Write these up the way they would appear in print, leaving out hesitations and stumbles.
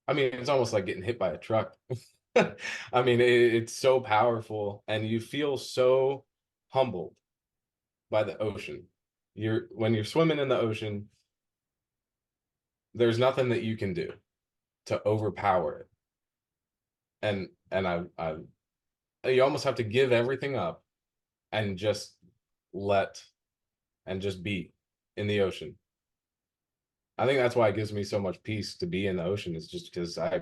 I mean, it's almost like getting hit by a truck. I mean, it's so powerful, and you feel so humbled by the ocean. When you're swimming in the ocean, there's nothing that you can do to overpower it. And you almost have to give everything up and just let and just be in the ocean. I think that's why it gives me so much peace to be in the ocean, is just because I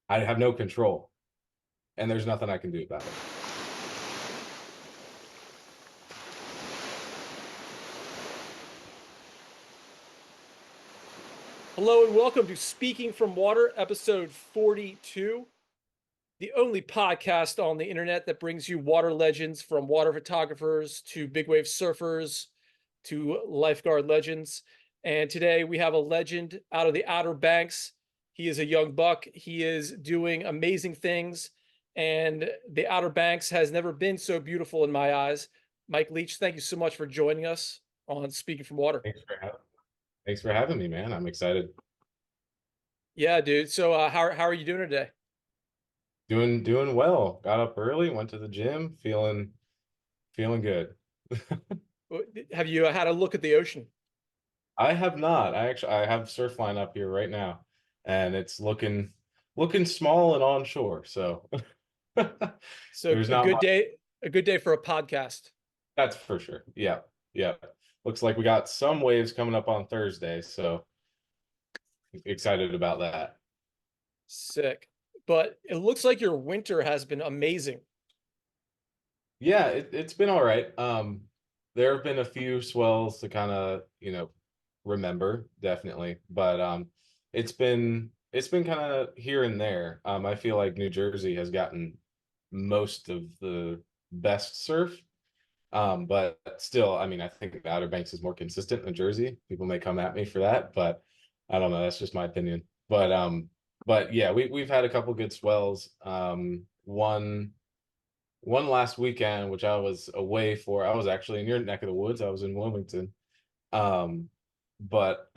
have no control and there's nothing I can do about it. Hello and welcome to Speaking from Water, episode 42, the only podcast on the internet that brings you water legends, from water photographers to big wave surfers to lifeguard legends. And today we have a legend out of the Outer Banks. He is a young buck. He is doing amazing things, and the Outer Banks has never been so beautiful in my eyes. Mike Leech, thank you so much for joining us on Speaking from Water. Thanks for having me, man. I'm excited. Yeah, dude. So how are you doing today? Doing well. Got up early, went to the gym, feeling good. Have you had a look at the ocean? I have not. I have Surfline up here right now, and it's looking small and onshore. So So there's not much. a good day for a podcast. That's for sure. Yeah, yeah. Looks like we got some waves coming up on Thursday, so excited about that. Sick. But it looks like your winter has been amazing. Yeah, it's been all right. There have been a few swells to kind of, remember, definitely, but it's been kind of here and there. I feel like New Jersey has gotten most of the best surf. But still, I mean, I think the Outer Banks is more consistent than Jersey. People may come at me for that, but I don't know. That's just my opinion. But yeah, we've had a couple good swells. One last weekend, which I was away for. I was actually in your neck of the woods. I was in Wilmington. Um, but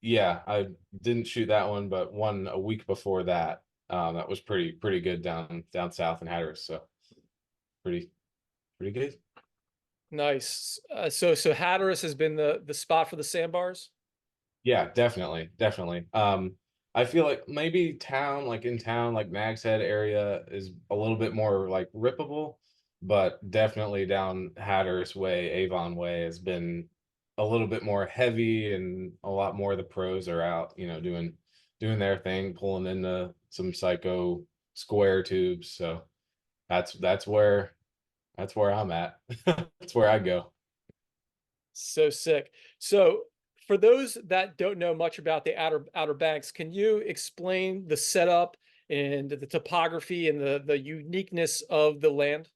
yeah, I didn't shoot that one, but one a week before that. That was pretty good down south in Hatteras. So pretty pretty good. Nice. So Hatteras has been the spot for the sandbars. Yeah, definitely. I feel like maybe in town, like Nags Head area is a little bit more like rippable, but definitely down Hatteras Way, Avon Way has been a little bit more heavy, and a lot more of the pros are out, doing their thing, pulling into some psycho square tubes. So that's where I'm at. That's where I go. So sick. So for those that don't know much about the Outer Banks, can you explain the setup and the topography and the uniqueness of the land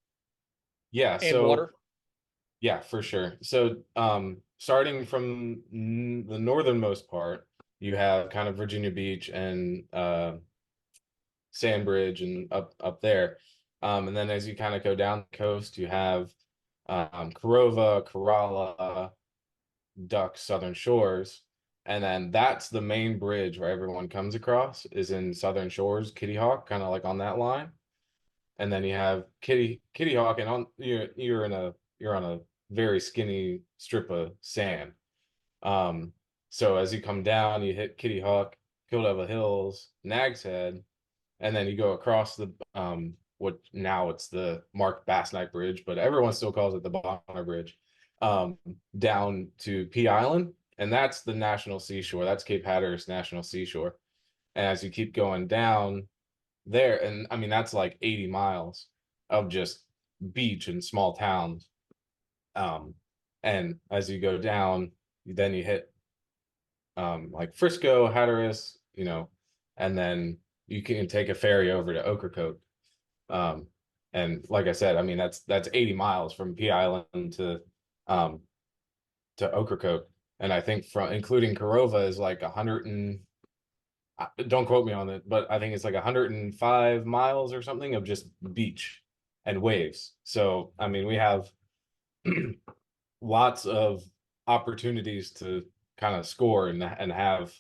Yeah, and so water? yeah, for sure. So, starting from the northernmost part, you have kind of Virginia Beach and Sandbridge and up there. And then as you kind of go down the coast, you have Corova, Corolla, Duck, Southern Shores. And then that's the main bridge where everyone comes across, is in Southern Shores, Kitty Hawk, kind of like on that line. And then you have Kitty Hawk, and you're on a very skinny strip of sand. So as you come down, you hit Kitty Hawk, Kill Devil Hills, Nag's Head, and then you go across the what now it's the Mark Bass Knight Bridge, but everyone still calls it the Bonner Bridge, um, down to Pea Island, and that's the National Seashore. That's Cape Hatteras National Seashore. And as you keep going down there, and I mean that's like 80 miles of just beach and small towns. Um, and as you go down, then you hit like Frisco, Hatteras, and then you can take a ferry over to Ocracoke. Um, and like I said, I mean that's 80 miles from Pea Island um to Ocracoke. And I think from including Corova is like 100 and don't quote me on it, but I think it's like 105 miles or something of just beach and waves. So, I mean, we have lots of opportunities to kind of score and have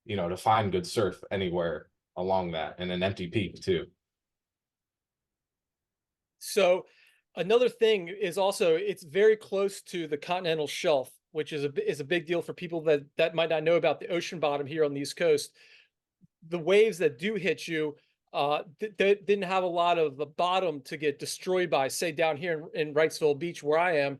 to find good surf anywhere along that, and an empty peak too. So another thing is also it's very close to the continental shelf, which is a big deal for people that might not know about the ocean bottom here on the East Coast. The waves that do hit you they didn't have a lot of the bottom to get destroyed by. Say down here in Wrightsville Beach, where I am,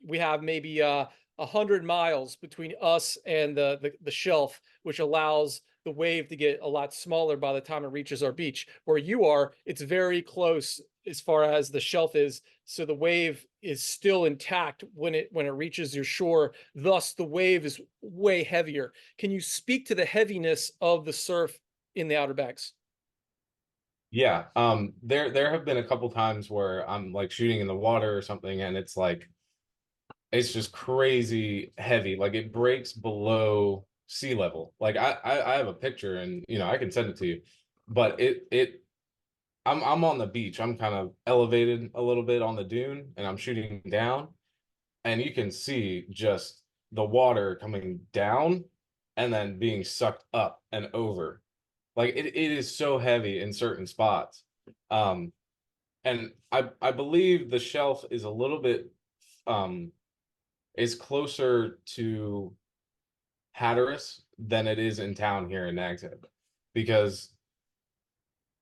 we have maybe 100 miles between us and the shelf, which allows the wave to get a lot smaller by the time it reaches our beach. Where you are, it's very close as far as the shelf is, so the wave is still intact when it reaches your shore. Thus, the wave is way heavier. Can you speak to the heaviness of the surf in the Outer Banks? Yeah, there have been a couple times where I'm like shooting in the water or something, and it's just crazy heavy. Like it breaks below sea level. Like I have a picture, and I can send it to you, but I'm on the beach. I'm kind of elevated a little bit on the dune, and I'm shooting down, and you can see just the water coming down and then being sucked up and over. Like it is so heavy in certain spots. Um, and I believe the shelf is a little bit um is closer to Hatteras than it is in town here in Nags Head, because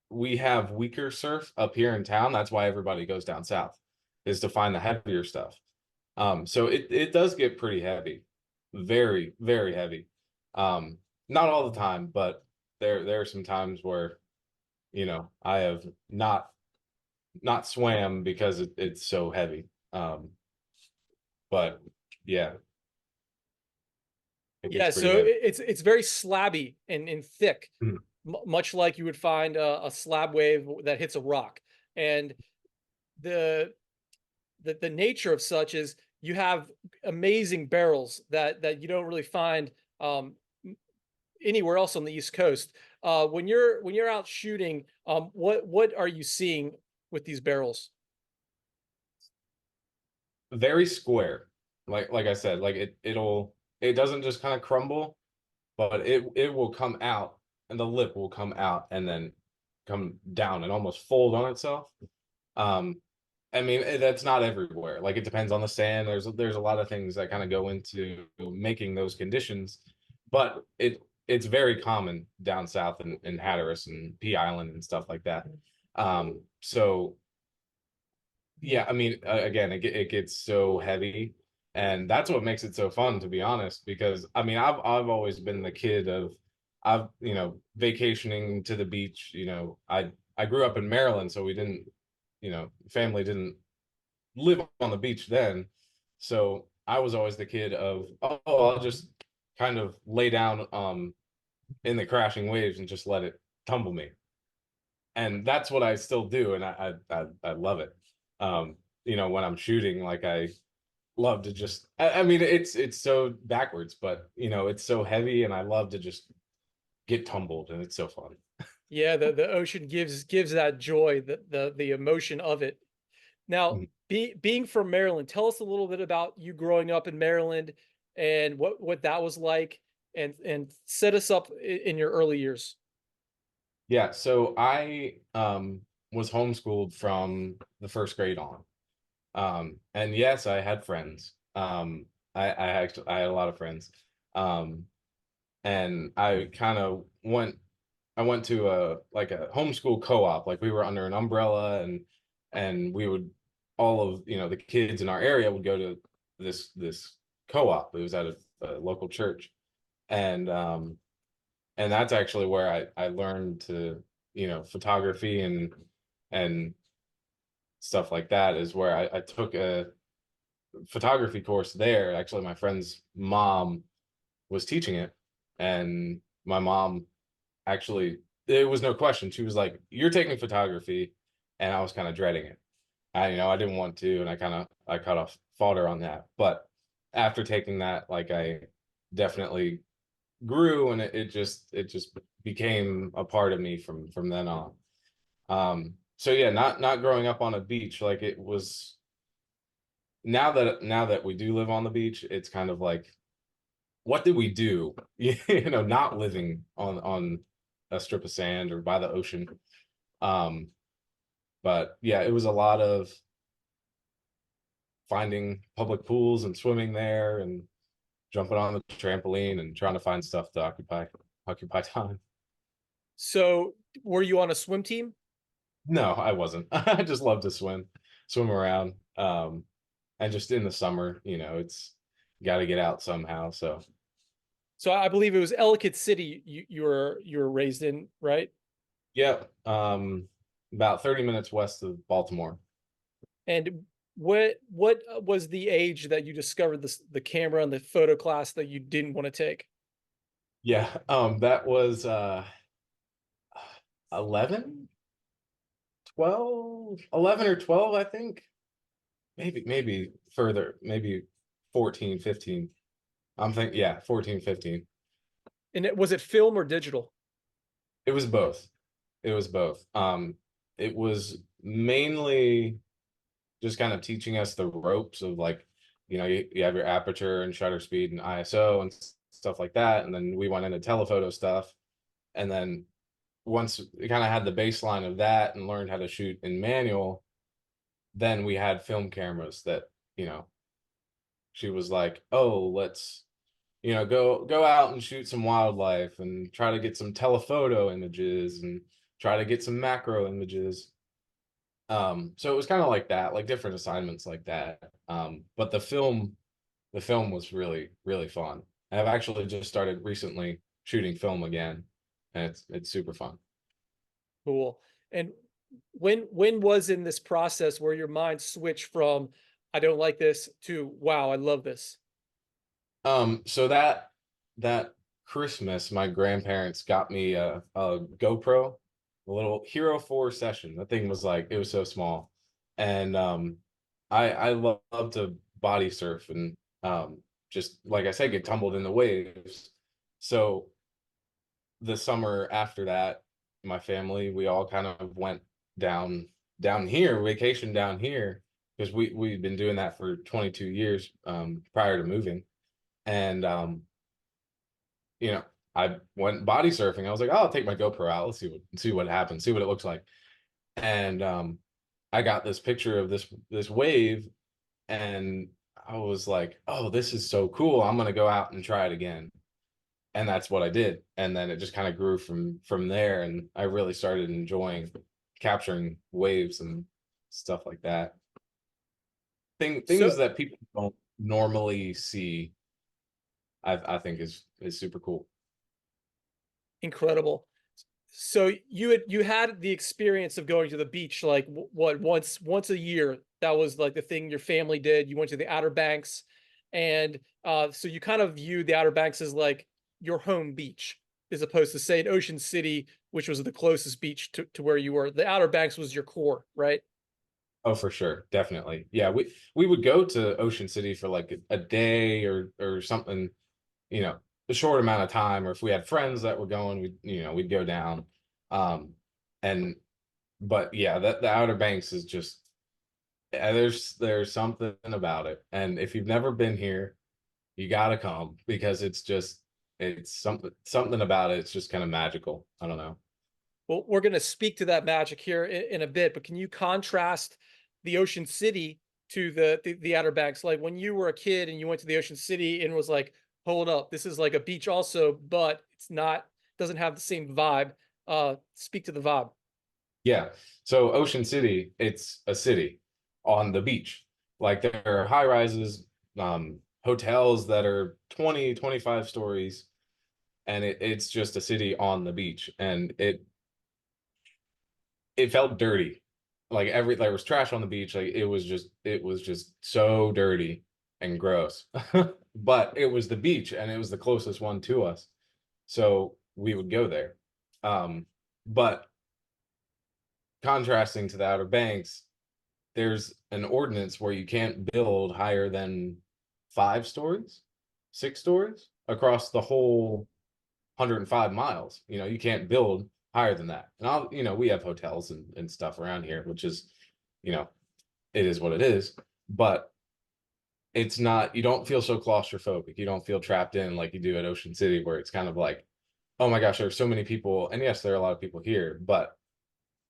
we have weaker surf up here in town. That's why everybody goes down south, is to find the heavier stuff. So it does get pretty heavy, very, very heavy. Not all the time, but there are some times where, I have not swam because it's so heavy. But yeah, it gets Yeah, pretty so heavy. it's very slabby and thick, Mhm. much like you would find a slab wave that hits a rock. And the the nature of such is you have amazing barrels that you don't really find um, anywhere else on the East Coast. When you're out shooting, what are you seeing with these barrels? Very square. Like I said, like it doesn't just kind of crumble, but it will come out, and the lip will come out and then come down and almost fold on itself. Um, I mean, that's not everywhere. Like it depends on the sand. There's a lot of things that kind of go into making those conditions, but it's very common down south in Hatteras and Pea Island and stuff like that. So yeah, I mean, again, it gets so heavy, and that's what makes it so fun, to be honest. Because I mean, I've always been the kid of I've vacationing to the beach. I grew up in Maryland, so we didn't, family didn't live on the beach then. So I was always the kid of, oh, I'll just kind of lay down in the crashing waves and just let it tumble me. And that's what I still do, and I love it. When I'm shooting, like I love to just I mean it's so backwards, but it's so heavy, and I love to just get tumbled, and it's so fun. Yeah, the ocean gives that joy, the emotion of it. Now, Mhm. being from Maryland, tell us a little bit about you growing up in Maryland and what that was like, and set us up in your early years. Yeah, so I was homeschooled from the first grade on. And yes, I had friends. I had a lot of friends. Um, and I went to a homeschool co-op. Like we were under an umbrella, and we would all of the kids in our area would go to this co-op. It was at a local church, and that's actually where I learned to photography and stuff like that, is where I took a photography course there. Actually, my friend's mom was teaching it, and my mom actually, it was no question. She was like, "You're taking photography," and I was kind of dreading it. I didn't want to, and I cut off fodder on that. But after taking that, like I definitely grew, and it just became a part of me from then on. So yeah, not growing up on a beach, like it was. Now that we do live on the beach, it's kind of like what did we do? Not living on a strip of sand or by the ocean. Um, but yeah, it was a lot of finding public pools and swimming there and jumping on the trampoline and trying to find stuff to occupy time. So, were you on a swim team? No, I wasn't. I just love to swim around. And just in the summer, it's got to get out somehow. So So, I believe it was Ellicott City you were raised in, right? yeah, about 30 minutes west of Baltimore. And what was the age that you discovered the camera and the photo class that you didn't want to take? Yeah, that was 11, 12, 11 or 12, I think. Maybe further, maybe 14, 15. I'm thinking, yeah, 14, 15. And was it film or digital? It was both. It was both. It was mainly just kind of teaching us the ropes of like, you have your aperture and shutter speed and ISO and stuff like that. And then we went into telephoto stuff. And then once we kind of had the baseline of that and learned how to shoot in manual, then we had film cameras that, you know, she was like, oh, let's, go out and shoot some wildlife and try to get some telephoto images and try to get some macro images. So it was kind of like that, like different assignments like that. But the film was really, really fun. I've actually just started recently shooting film again, and it's super fun. Cool. And when was in this process where your mind switched from I don't like this to wow, I love this? So that Christmas, my grandparents got me a GoPro, a little Hero 4 session. That thing was like it was so small, and I love to body surf and just like I said, get tumbled in the waves. So the summer after that, my family, we all kind of went down here, vacation down here, because we've been doing that for 22 years prior to moving. And you know, I went body surfing. I was like, oh, I'll take my GoPro out. Let's see what happens, see what it looks like. And I got this picture of this wave, and I was like, oh, this is so cool. I'm gonna go out and try it again. And that's what I did. And then it just kind of grew from there. And I really started enjoying capturing waves and stuff like that. Things So that people don't normally see, I think is super cool. incredible. So you had the experience of going to the beach like what once a year. That was like the thing your family did. You went to the Outer Banks, and so you kind of viewed the Outer Banks as like your home beach, as opposed to say in Ocean City, which was the closest beach to where you were. The Outer Banks was your core, right? Oh, for sure, definitely. Yeah, we would go to Ocean City for like a day or something, you know, a short amount of time, or if we had friends that were going, we'd go down. Um, and but yeah, that the Outer Banks is just there's something about it. And if you've never been here, you gotta come because it's something about it. It's just kind of magical. I don't know. Well, we're going to speak to that magic here in a bit, but can you contrast the Ocean City to the Outer Banks? Like when you were a kid and you went to the Ocean City and was like, hold up, this is like a beach also, but it's not, doesn't have the same vibe. Speak to the vibe. Yeah. So Ocean City, it's a city on the beach. Like there are high rises, hotels that are 20, 25 stories, and it's just a city on the beach. And it felt dirty. Like there was trash on the beach. Like it was just so dirty and gross. But it was the beach and it was the closest one to us. So we would go there. But contrasting to the Outer Banks, there's an ordinance where you can't build higher than 5 stories, 6 stories across the whole 105 miles. You can't build higher than that. And we have hotels and stuff around here, which is, you know, it is what it is. But it's not, you don't feel so claustrophobic. You don't feel trapped in like you do at Ocean City, where it's kind of like, oh my gosh, there's so many people. And yes, there are a lot of people here, but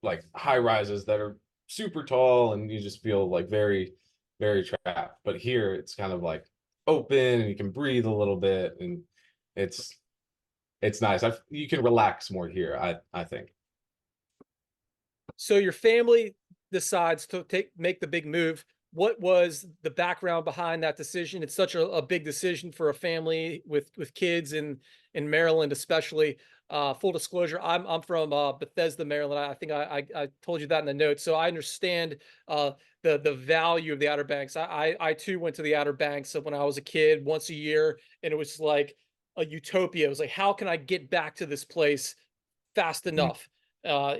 like high rises that are super tall and you just feel like very, very trapped. But here it's kind of like open and you can breathe a little bit, and it's it's nice. You can relax more here, I think. So your family decides to make the big move. What was the background behind that decision? It's such a big decision for a family with kids in Maryland, especially. Full disclosure, I'm from Bethesda, Maryland. I think I told you that in the notes, so I understand the value of the Outer Banks. I too went to the Outer Banks when I was a kid once a year, and it was like a utopia. It was like, how can I get back to this place fast Mm. enough?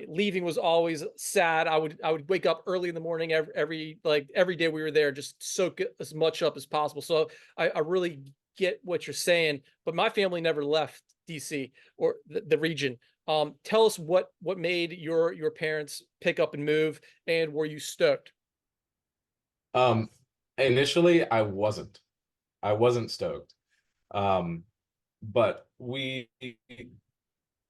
Leaving was always sad. I would wake up early in the morning every day we were there, just soak it as much up as possible. So I really get what you're saying, but my family never left DC or the region. Tell us what made your parents pick up and move, and were you stoked? Um, Initially I wasn't stoked. Um, but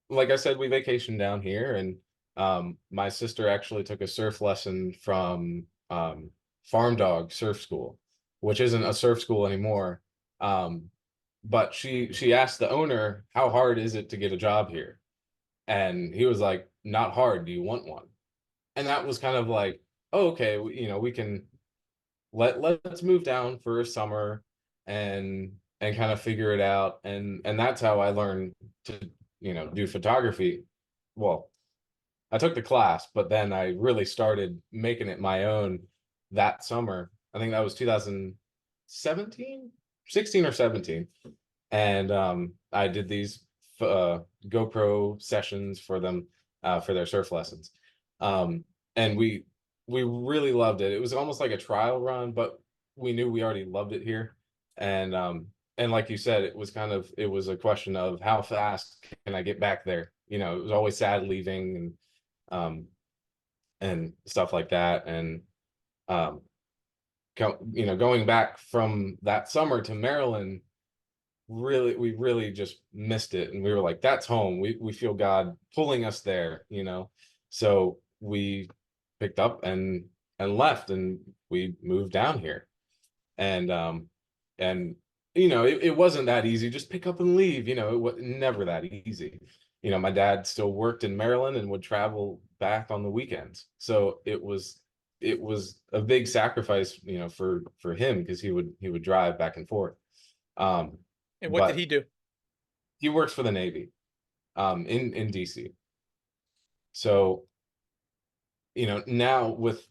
like I said, we vacationed down here, and my sister actually took a surf lesson from Farm Dog Surf School, which isn't a surf school anymore. Um, but she asked the owner, how hard is it to get a job here? And he was like, not hard. Do you want one? And that was kind of like, oh, okay, we can let's move down for a summer and kind of figure it out. And that's how I learned to do photography. Well, I took the class, but then I really started making it my own that summer. I think that was 2017, 16 or 17. And I did these GoPro sessions for them for their surf lessons. Um, and we really loved it. It was almost like a trial run, but we knew we already loved it here. And like you said, it was a question of how fast can I get back there? It was always sad leaving, um and stuff like that. And um going back from that summer to Maryland, we really just missed it, and we were like, that's home. We feel God pulling us there. So we picked up and left, and we moved down here. And it wasn't that easy, just pick up and leave. It was never that easy. My dad still worked in Maryland and would travel back on the weekends, so it was a big sacrifice, for him, because he would drive back and forth. um And what did but he do? he works for the Navy, in DC. So, now with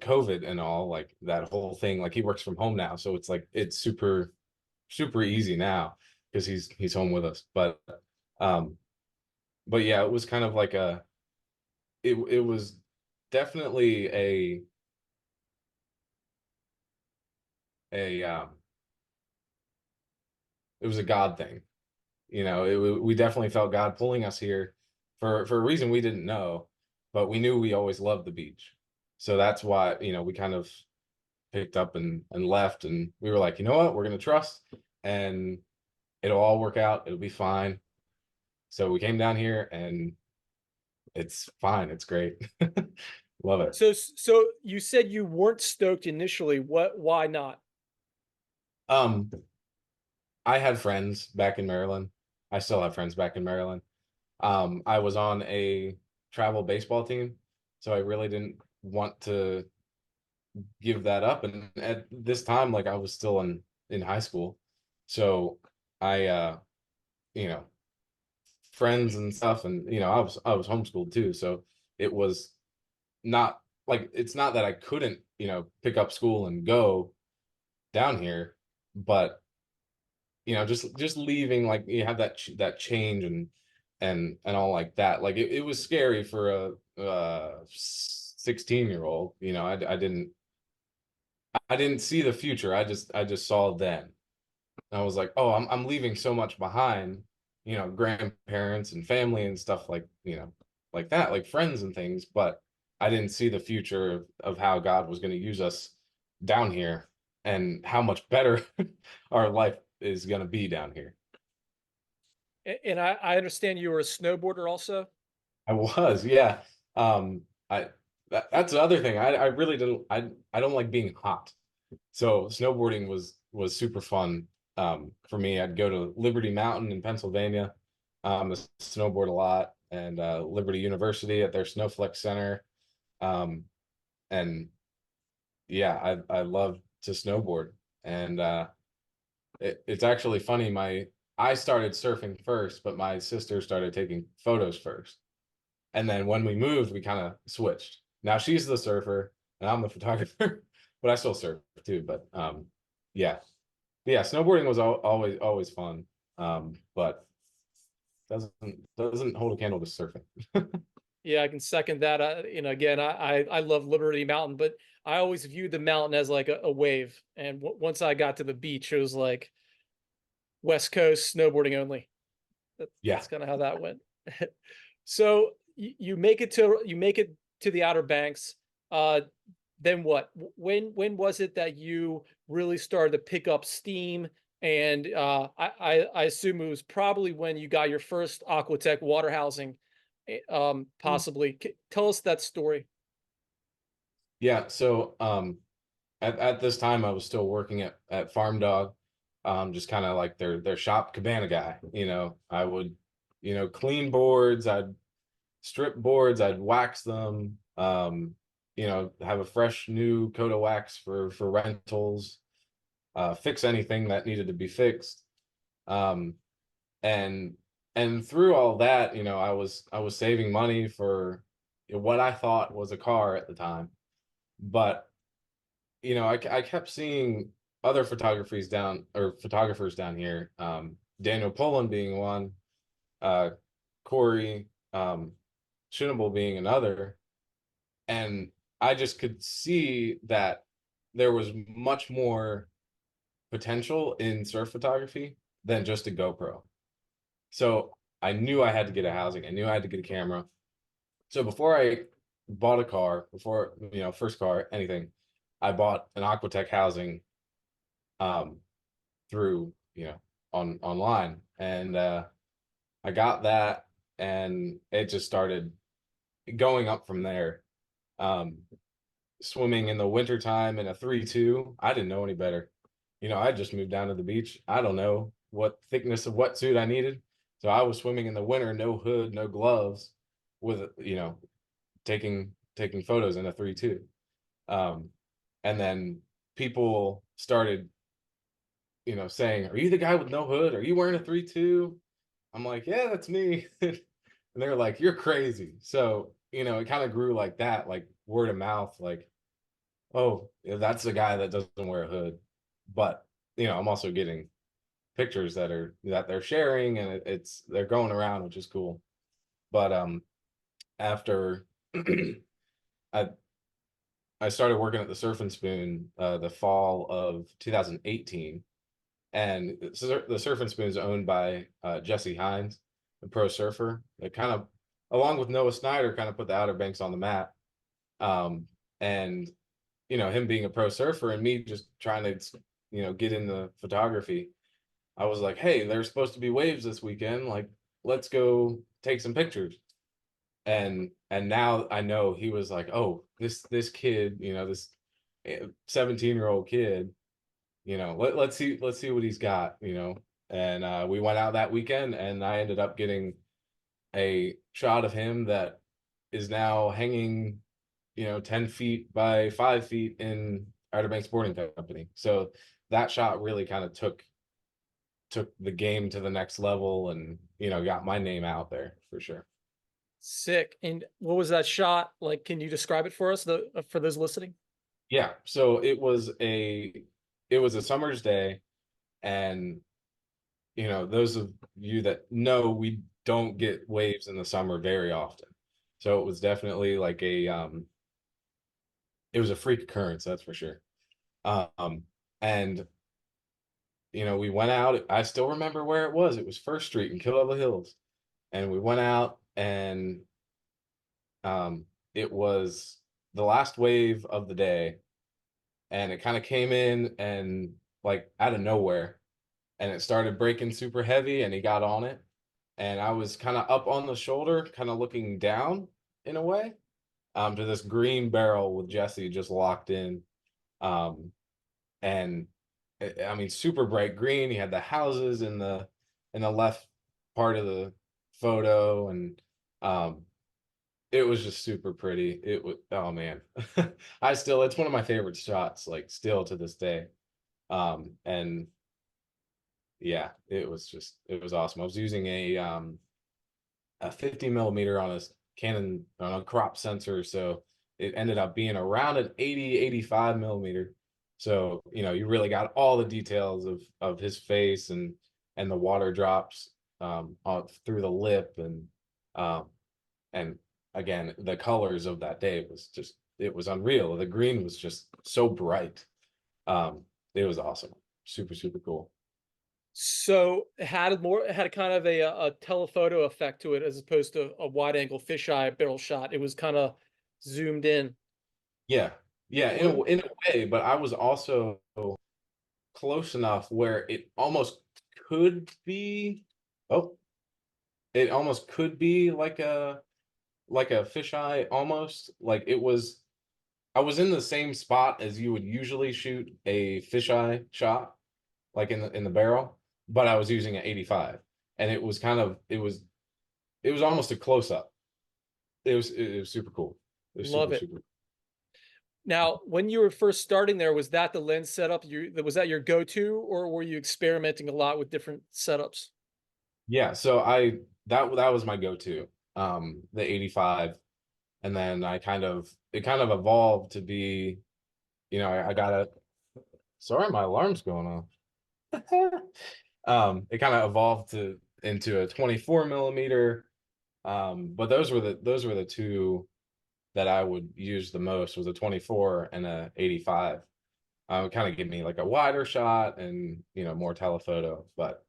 COVID and all, like that whole thing, like he works from home now, so it's like it's super super easy now because he's home with us. Um but yeah, it was kind of like it was definitely a it was a God thing. We definitely felt God pulling us here for a reason we didn't know, but we knew we always loved the beach. So that's why, we kind of picked up and left, and we were like, you know what, we're gonna trust, and it'll all work out. It'll be fine. So we came down here, and it's fine. It's great. Love it. So you said you weren't stoked initially. Why not? Um, I had friends back in Maryland. I still have friends back in Maryland. I was on a travel baseball team, so I really didn't want to give that up. And at this time, like I was still in high school, so I you know friends and stuff, and I was homeschooled too, so it was not like, it's not that I couldn't pick up school and go down here, but just leaving, like you have that change and all like that. Like it was scary for a 16-year-old. I didn't see the future. I just saw then. And I was like, oh, I'm leaving so much behind, grandparents and family and stuff, like that, like friends and things. But I didn't see the future of how God was going to use us down here. and how much better our life is going to be down here. And I understand you were a snowboarder also. I was, yeah. I that's the other thing. I really didn't. I don't like being hot. So snowboarding was super fun for me. I'd go to Liberty Mountain in Pennsylvania, snowboard a lot, and Liberty University at their Snowflex Center. Um, and yeah, I love to snowboard. And it's actually funny. I started surfing first, but my sister started taking photos first. And then when we moved, we kind of switched. Now she's the surfer and I'm the photographer, but I still surf too. But yeah, yeah, snowboarding was always fun, but doesn't hold a candle to surfing. Yeah, I can second that. Again, I love Liberty Mountain, but I always viewed the mountain as like a wave. And once I got to the beach, it was like West Coast snowboarding only. Yeah. That's kind of how that went. So you make it to the Outer Banks. Uh, then what? When was it that you really started to pick up steam? And I assume it was probably when you got your first Aquatech water housing, possibly. Tell us that story. Yeah. So at this time I was still working at Farm Dog, just kind of like their shop cabana guy. I would, clean boards, I'd strip boards, I'd wax them, have a fresh new coat of wax for rentals, fix anything that needed to be fixed. Um, and and through all that, I was saving money for what I thought was a car at the time. But I kept seeing other photographers down here, Daniel Poland being one, uh, Corey, Shinable being another, and I just could see that there was much more potential in surf photography than just a GoPro. So I knew I had to get a housing. I knew I had to get a camera. So before I bought a car, before first car, anything, I bought an Aquatech housing um through online, and I got that, and it just started going up from there. Um, Swimming in the wintertime in a 3-2, I didn't know any better. I just moved down to the beach. I don't know what thickness of wetsuit I needed. So I was swimming in the winter, no hood, no gloves, with taking photos in a 3-2. Um, and then people started, saying, "Are you the guy with no hood? Are you wearing a 3-2?" I'm like, "Yeah, that's me." And they're like, "You're crazy." So, it kind of grew like that, like word of mouth, like, "Oh, yeah, that's the guy that doesn't wear a hood." But, I'm also getting pictures that they're sharing, and they're going around, which is cool. But after I I started working at the Surf and Spoon the fall of 2018, and the Surf and Spoon is owned by Jesse Hines, a pro surfer. It kind of, along with Noah Snyder, kind of put the Outer Banks on the map. And him being a pro surfer and me just trying to get into photography, I was like, "Hey, there's supposed to be waves this weekend. Like, let's go take some pictures." And now I know he was like, "Oh, this kid, this 17-year-old kid, let's see what he's got." And we went out that weekend, and I ended up getting a shot of him that is now hanging 10 feet by 5 feet in Outer Banks Boarding Company. So that shot really kind of took the game to the next level, and got my name out there for sure. Sick. And what was that shot like? Can you describe it for us, for those listening? Yeah, so it was a summer's day, and those of you that know, we don't get waves in the summer very often. So it was definitely like it was a freak occurrence, that's for sure. Um and we went out. I still remember where it was. It was First Street in Killella Hills. And we went out, and it was the last wave of the day, and it kind of came in and like out of nowhere, and it started breaking super heavy, and he got on it, and I was kind of up on the shoulder, kind of looking down in a way, to this green barrel with Jesse just locked in. Um, and I mean, super bright green. He had the houses in the left part of the photo, and um, it was just super pretty. It was, oh man, I still, it's one of my favorite shots, like still to this day. And yeah, it was just, it was awesome. I was using a 50 millimeter on a Canon on a crop sensor, so it ended up being around an 80, 85 millimeter. So, you know, you really got all the details of his face, and the water drops through the lip, um and again, the colors of that day was just, it was unreal. The green was just so bright. It was awesome. Super, super cool. So it had a kind of a telephoto effect to it as opposed to a wide angle fisheye barrel shot. It was kind of zoomed in. Yeah. Yeah, What in a way, but I was also close enough where it almost could be, oh, it almost could be like a fisheye, almost like it was, I was in the same spot as you would usually shoot a fisheye shot, like in the barrel, but I was using an 85, and it was kind of, it was almost a close up. It was super cool. It was Love super, it. super. Now, when you were first starting there, was that the lens setup was that your go-to, or were you experimenting a lot with different setups? Yeah, so I, that was my go-to, the 85. And then I kind of, it kind of evolved to be, you know, I got a, sorry, my alarm's going off. It kind of evolved to into a 24 millimeter. But those were the two that I would use the most, was a 24 and a 85. It kind of give me like a wider shot and, you know, more telephoto. But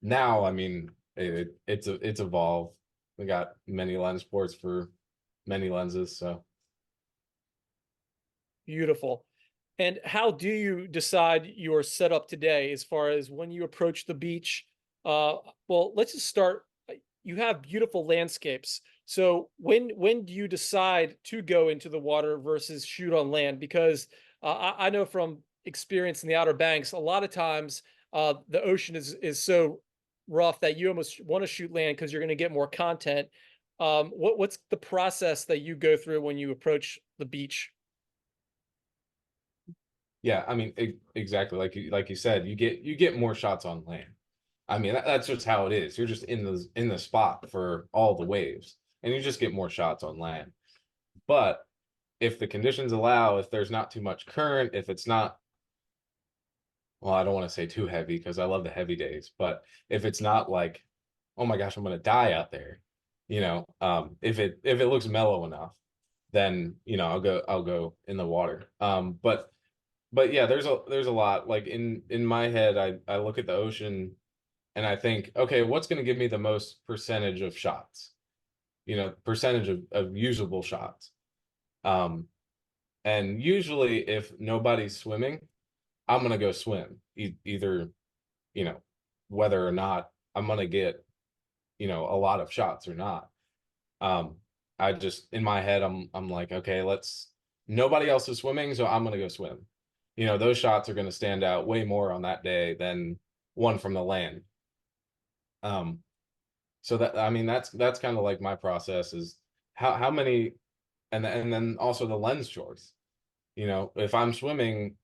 now, I mean, it's evolved. We got many lens ports for many lenses, so. Beautiful. And how do you decide your setup today as far as when you approach the beach? Well, let's just start. You have beautiful landscapes. So when do you decide to go into the water versus shoot on land? Because I know from experience in the Outer Banks, a lot of times the ocean is so rough that you almost want to shoot land because you're going to get more content. What's the process that you go through when you approach the beach? Yeah, I mean, exactly like you said, you get more shots on land. I mean, that's just how it is. You're just in the spot for all the waves, and you just get more shots on land. But if the conditions allow, if there's not too much current, if it's not, well, I don't want to say too heavy because I love the heavy days, but if it's not like, oh my gosh, I'm gonna die out there, you know, if it looks mellow enough, then you know I'll go in the water. But yeah, there's a lot, like in my head, I look at the ocean and I think, okay, what's going to give me the most percentage of shots? You know, percentage of usable shots. Um, and usually if nobody's swimming, I'm going to go swim. Either, you know, whether or not I'm going to get, you know, a lot of shots or not. Um, I just, in my head, I'm like, okay, let's, nobody else is swimming, so I'm going to go swim. You know, those shots are going to stand out way more on that day than one from the land. Um, so that, I mean, that's kind of like my process is how many, and then also the lens choice. You know, if I'm swimming,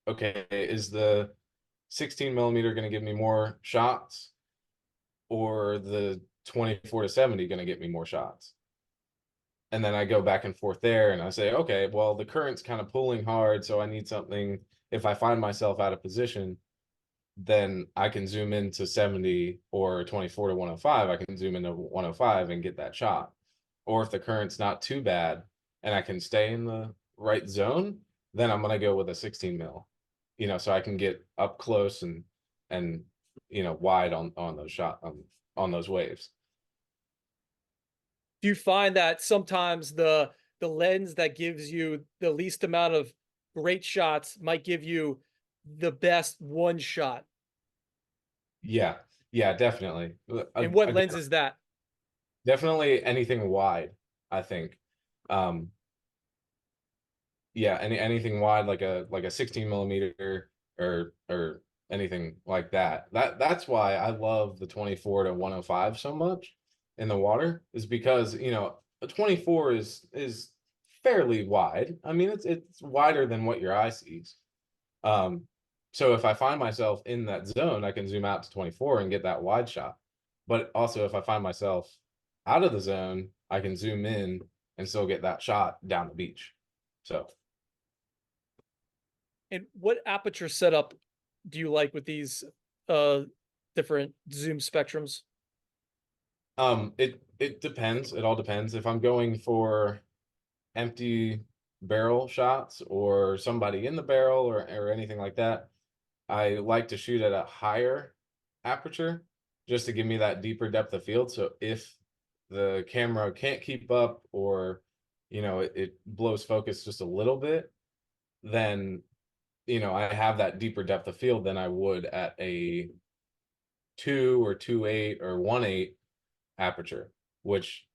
okay, is the 16 millimeter going to give me more shots, or the 24 to 70 going to get me more shots? And then I go back and forth there, and I say, okay, well, the current's kind of pulling hard, so I need something. If I find myself out of position, then I can zoom into 70, or 24 to 105. I can zoom into 105 and get that shot. Or if the current's not too bad and I can stay in the right zone, then I'm gonna go with a 16 mil, you know, so I can get up close and you know, wide on those on those waves. Do you find that sometimes the lens that gives you the least amount of great shots might give you the best one shot. Yeah, yeah, definitely. And what Again, lens is that? definitely anything wide, I think. Um, yeah, anything wide like a 16 millimeter or anything like that. That's why I love the 24 to 105 so much in the water, is because, you know, a 24 is fairly wide. I mean, it's wider than what your eye sees. Um, so if I find myself in that zone, I can zoom out to 24 and get that wide shot. But also if I find myself out of the zone, I can zoom in and still get that shot down the beach. So And what aperture setup do you like with these uh different zoom spectrums? it depends. It all depends. If I'm going for empty barrel shots or somebody in the barrel or anything like that, I like to shoot at a higher aperture just to give me that deeper depth of field. So if the camera can't keep up, or, you know, it blows focus just a little bit, then, you know, I have that deeper depth of field than I would at a 2 or 2.8 or 1.8 aperture, which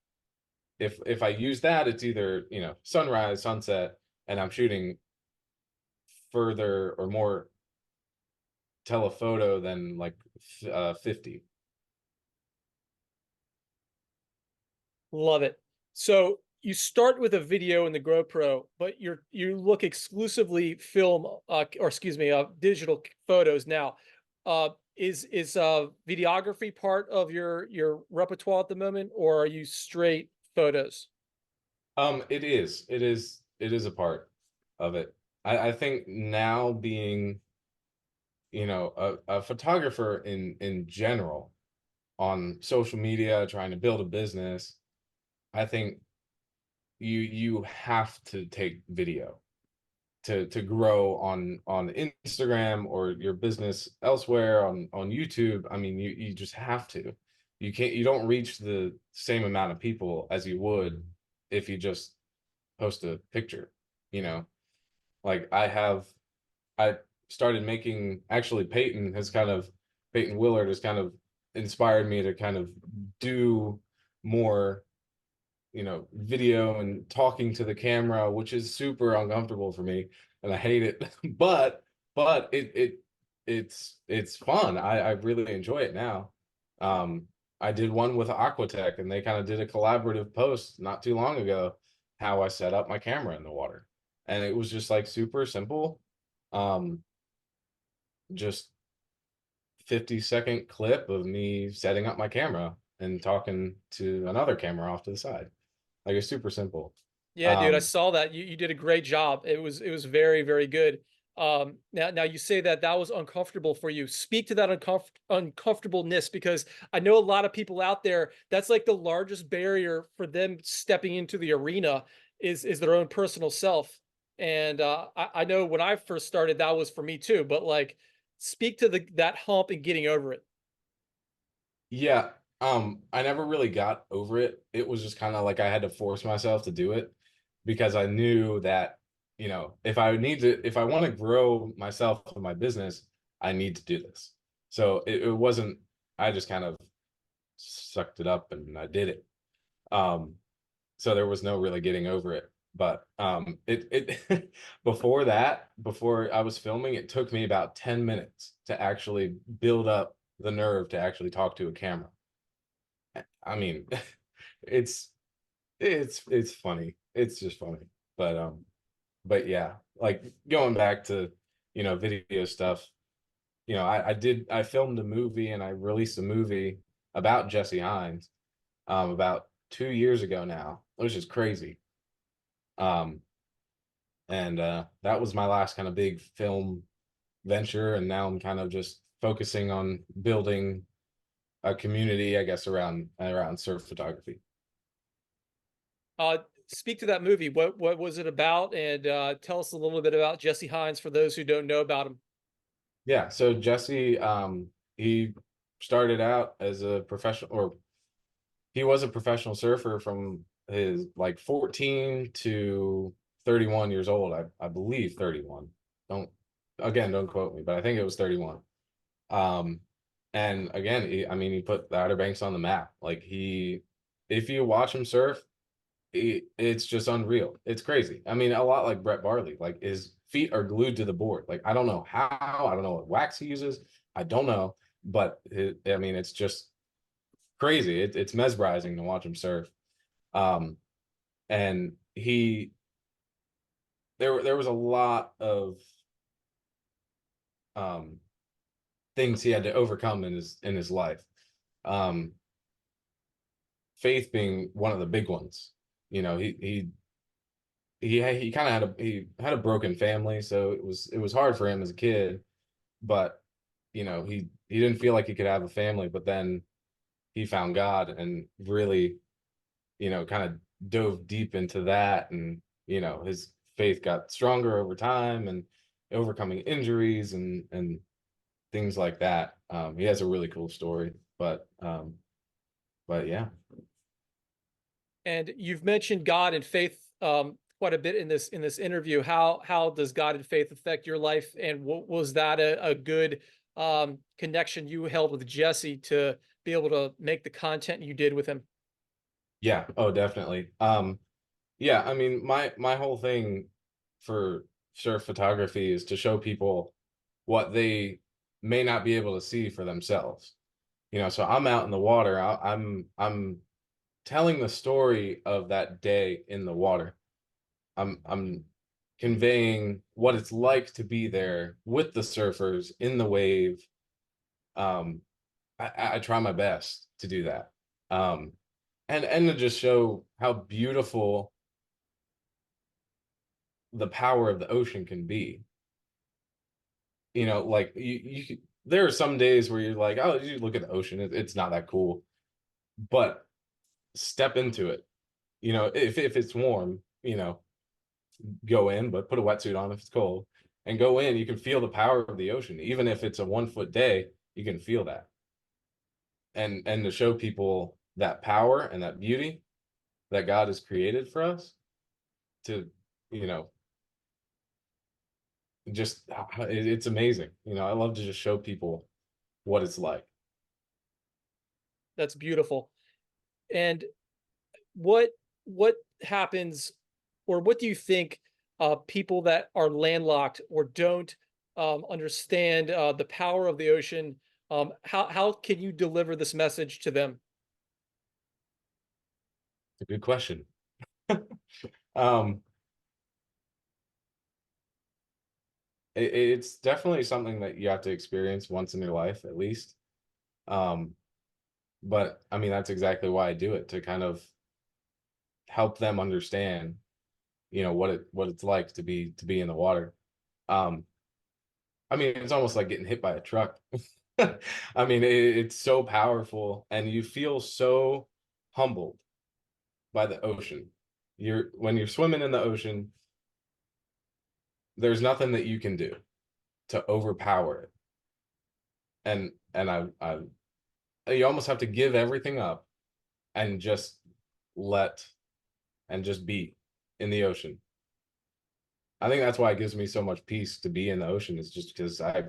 if I use that, it's either, you know, sunrise, sunset, and I'm shooting further or more telephoto than like 50. Love it. So you start with a video in the GoPro, but you look exclusively film, or excuse me, digital photos now. Is videography part of your repertoire at the moment, or are you straight photos? It is a part of it. I think now being, you know, a photographer in general on social media, trying to build a business, I think you have to take video to grow on Instagram or your business elsewhere on YouTube. I mean, you just have to. You don't reach the same amount of people as you would if you just post a picture, you know. Like I started making, actually Peyton Willard has kind of inspired me to kind of do more, you know, video and talking to the camera, which is super uncomfortable for me and I hate it. But it's fun. I really enjoy it now. Um, I did one with Aquatech and they kind of did a collaborative post not too long ago, how I set up my camera in the water. And it was just like super simple. Um, just 50-second clip of me setting up my camera and talking to another camera off to the side. Like it's super simple. Yeah, dude, I Um, saw that. You did a great job. It was very, very good. Now you say that that was uncomfortable for you. Speak to that uncomfortableness, because I know a lot of people out there, that's like the largest barrier for them stepping into the arena is their own personal self. And I know when I first started, that was for me too. But like, speak to the that hump and getting over it. yeah, I never really got over it. It was just kind of like I had to force myself to do it because I knew that, you know, if I want to grow myself and my business, I need to do this. So it wasn't, I just kind of sucked it up and I did it. Um, so there was no really getting over it. But it before that, before I was filming, it took me about 10 minutes to actually build up the nerve to actually talk to a camera. I mean, it's it's funny. It's just funny. But yeah, like going back to, you know, video stuff, you know, I filmed a movie and I released a movie about Jesse Hines about 2 years ago now, which is crazy. Um and that was my last kind of big film venture, and now I'm kind of just focusing on building a community, I guess, around surf photography. Uh, Speak to that movie. What was it about? And tell us a little bit about Jesse Hines for those who don't know about him. Yeah, so Jesse, he started out as a professional, or he was a professional surfer from his like 14 to 31 years old. I believe 31. Don't don't quote me, but I think it was 31. Um, and again, I mean, he put the Outer Banks on the map. Like if you watch him surf, it's just unreal. It's crazy. I mean, a lot like Brett Barley. Like his feet are glued to the board. Like I don't know how. I don't know what wax he uses. I don't know, but I mean, it's just crazy. It's mesmerizing to watch him surf. Um, and there was a lot of um things he had to overcome in his life. Um, faith being one of the big ones. You know, he kind of had a broken family, so it was hard for him as a kid. But you know, he didn't feel like he could have a family. But then he found God and really, you know, kind of dove deep into that, and you know, his faith got stronger over time and overcoming injuries and things like that. He has a really cool story, but yeah. And you've mentioned God and faith quite a bit in this interview. How does God and faith affect your life? And was that a good connection you held with Jesse to be able to make the content you did with him? Yeah, oh definitely. Yeah, I mean my whole thing for surf photography is to show people what they may not be able to see for themselves. You know, so I'm out in the water. I'm telling the story of that day in the water. I'm conveying what it's like to be there with the surfers in the wave. Um, I try my best to do that. Um, and to just show how beautiful the power of the ocean can be. You know, like there are some days where you're like, oh, you look at the ocean, it's not that cool. But step into it. You know, if it's warm, you know, go in, but put a wetsuit on if it's cold, and go in. You can feel the power of the ocean, even if it's a 1 foot day. You can feel that, and to show people that power and that beauty that God has created for us to, you know, just it's amazing. You know, I love to just show people what it's like. That's beautiful. And what what happens, or what do you think people that are landlocked or don't understand the power of the ocean? How can you deliver this message to them? It's a good question. um, it's definitely something that you have to experience once in your life at least. Um, but I mean, that's exactly why I do it, to kind of help them understand, you know, what it's like to be in the water. Um, I mean, it's almost like getting hit by a truck. I mean, it's so powerful, and you feel so humbled by the ocean. When you're swimming in the ocean, there's nothing that you can do to overpower it. And you almost have to give everything up and just let and just be in the ocean. I think that's why it gives me so much peace to be in the ocean, is just because I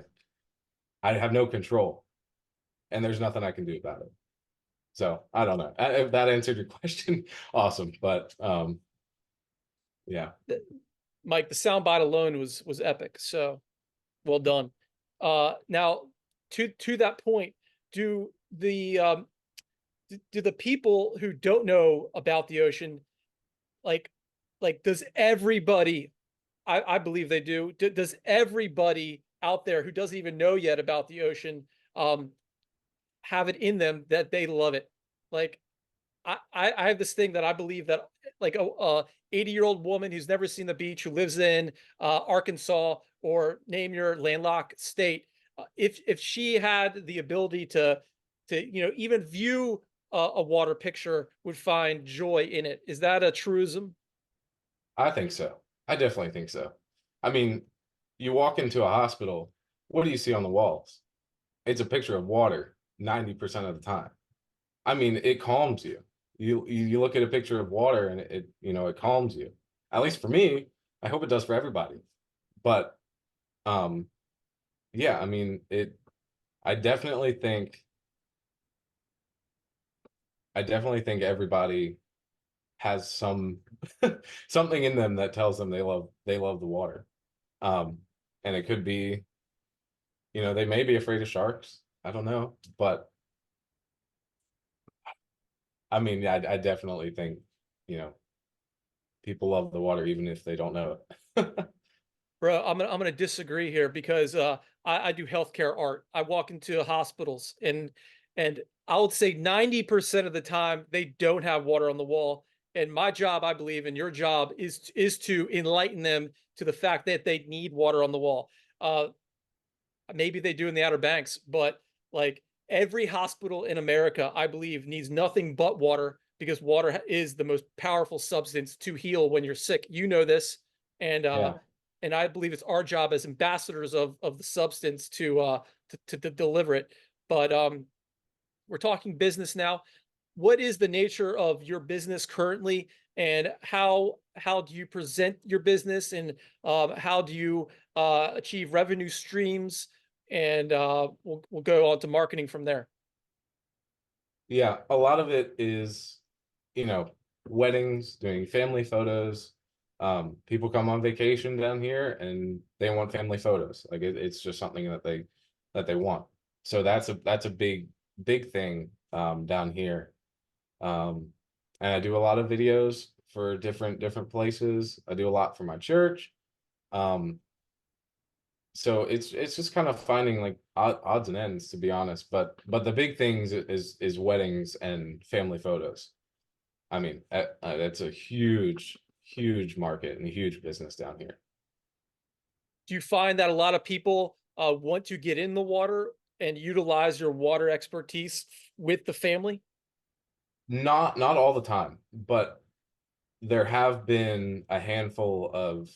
have no control and there's nothing I can do about it. So I don't know if that answered your question. Awesome. But yeah. Mike, the soundbite alone was epic. So well done. Now, to that point, do the do the people who don't know about the ocean, like does everybody, I believe they do, does everybody out there who doesn't even know yet about the ocean um have it in them that they love it? Like I have this thing that I believe that, like, a 80-year-old woman who's never seen the beach, who lives in Arkansas, or name your landlocked state, if she had the ability to even view a water picture, would find joy in it. Is that a truism? I think so. I definitely think so. I mean, you walk into a hospital, what do you see on the walls? It's a picture of water 90% of the time. I mean, it calms you. You look at a picture of water and it you know, it calms you. At least for me, I hope it does for everybody. But um, yeah, I mean, I definitely think I definitely think everybody has something in them that tells them they love the water. Um, and it could be, they may be afraid of sharks. I don't know, but I mean, yeah, I definitely think, you know, people love the water even if they don't know it. Bro, I'm gonna disagree here because I do healthcare art. I walk into hospitals and I would say 90% of the time they don't have water on the wall. And my job, I believe, and your job is to enlighten them to the fact that they need water on the wall. Uh, Maybe they do in the Outer Banks, but like every hospital in America, I believe, needs nothing but water because water is the most powerful substance to heal when you're sick. You know this, and Yeah. and I believe it's our job as ambassadors of the substance to deliver it. But we're talking business now. What is the nature of your business currently, and how do you present your business, and how do you achieve revenue streams? And we'll go on to marketing from there. Yeah, a lot of it is, you know, weddings, doing family photos. People come on vacation down here and they want family photos. Like it's just something that they want. So that's a big thing down here. Um, and I do a lot of videos for different places. I do a lot for my church. Um, so it's just kind of finding like odds and ends, to be honest. But the big things is weddings and family photos. I mean, that's a huge market and a huge business down here. Do you find that a lot of people want to get in the water and utilize your water expertise with the family? Not all the time, but there have been a handful of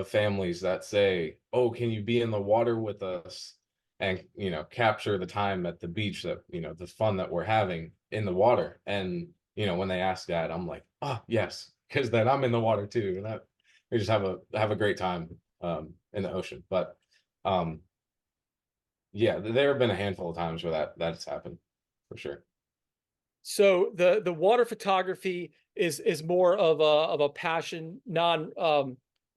families that say, "Oh, can you be in the water with us and, capture the time at the beach that, the fun that we're having in the water?" And, when they ask that, I'm like, "Oh, yes," because then I'm in the water too, and that we just have a great time in the ocean. But um, yeah, there have been a handful of times where that's happened for sure. So the water photography is more of a passion, non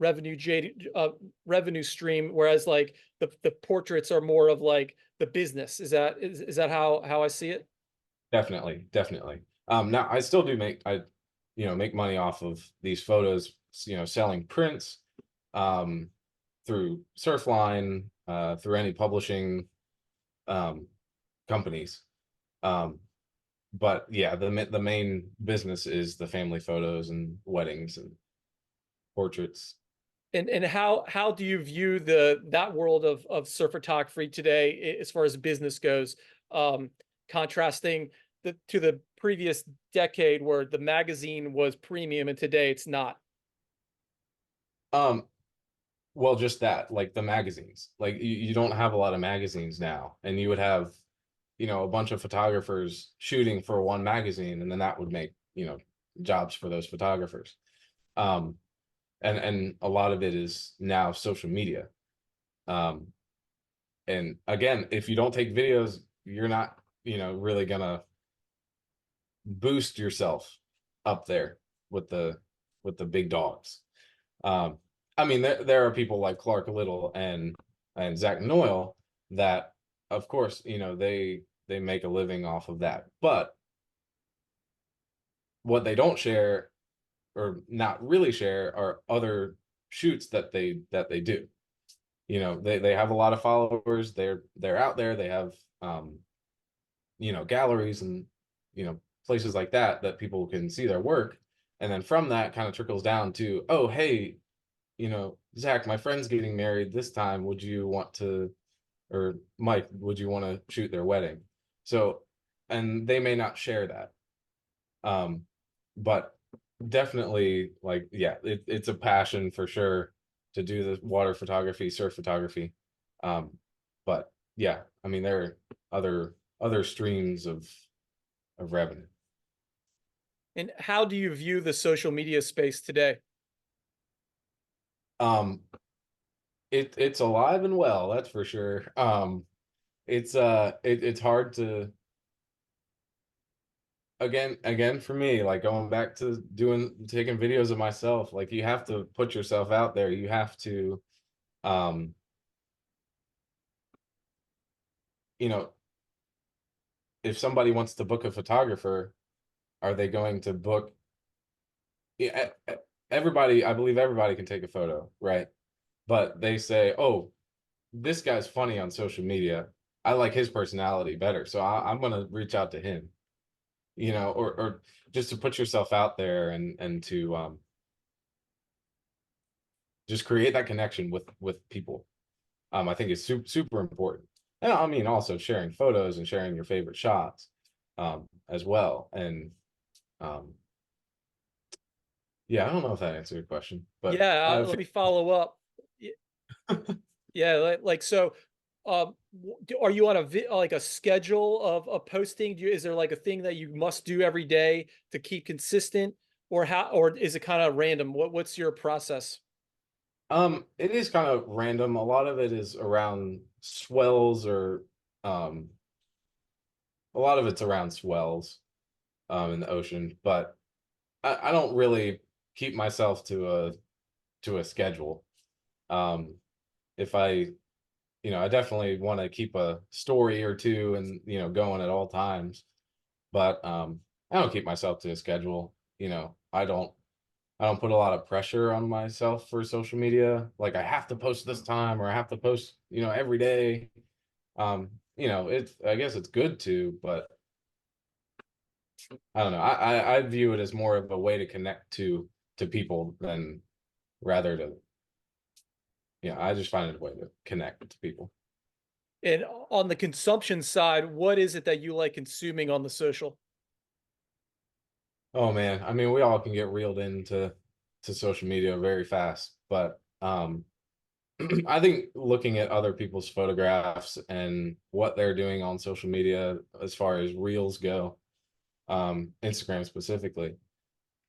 revenue stream, whereas like the portraits are more of like the business. Is that how I see it? Definitely. Now I still do make money off of these photos, selling prints, um, through Surfline, through any publishing, um, companies. Um, but yeah, the main business is the family photos and weddings and portraits. And how do you view the that world of surf photography today as far as business goes? Um, Contrasting to the previous decade where the magazine was premium and today it's not. Um, well, just that, like the magazines, like you don't have a lot of magazines now, and you would have, a bunch of photographers shooting for one magazine, and then that would make, jobs for those photographers. Um, and a lot of it is now social media. Um, and again, if you don't take videos, you're not, really gonna boost yourself up there with the big dogs. Um, I mean, there are people like Clark Little and Zach Noyle that, of course, they make a living off of that. But what they don't share or not really share are other shoots that they do. They have a lot of followers. They're out there. They have galleries and places like that people can see their work. And then from that kind of trickles down to, oh, hey, Zach, my friend's getting married this time. Would you want to, or Mike, would you want to shoot their wedding? So, and they may not share that. Um, but definitely, like, yeah, it's a passion for sure to do the water photography, surf photography. Um, but yeah, I mean, there are other streams of revenue. And how do you view the social media space today? Um, it's alive and well, that's for sure. It's hard to, again for me, like going back to doing taking videos of myself, like you have to put yourself out there. You have to, um, you know, if somebody wants to book a photographer, are they going to book, yeah, everybody, I believe everybody can take a photo, right? But they say, oh, this guy's funny on social media. I like his personality better, so I'm gonna reach out to him, or just to put yourself out there and to just create that connection with people. I think is super important. And I mean, also sharing photos and sharing your favorite shots, as well. And um, yeah, I don't know if that answered your question, but Yeah, let me follow up. Yeah, so, are you on like a schedule of posting? Is there like a thing that you must do every day to keep consistent, or or is it kind of random? What's your process? it is kind of random. A lot of it is around swells, or um, a lot of it's around swells, in the ocean. But I don't really keep myself to a schedule. Um, if I definitely want to keep a story or two and going at all times, but I don't keep myself to a schedule. I don't put a lot of pressure on myself for social media. Like I have to post this time, or I have to post, every day. It's, I guess it's good to, but I don't know. I view it as more of a way to connect to people than rather to, I just find it a way to connect to people. And on the consumption side, what is it that you like consuming on the social? Oh man, I mean, we all can get reeled into to social media very fast, but I think looking at other people's photographs and what they're doing on social media as far as reels go, Instagram specifically,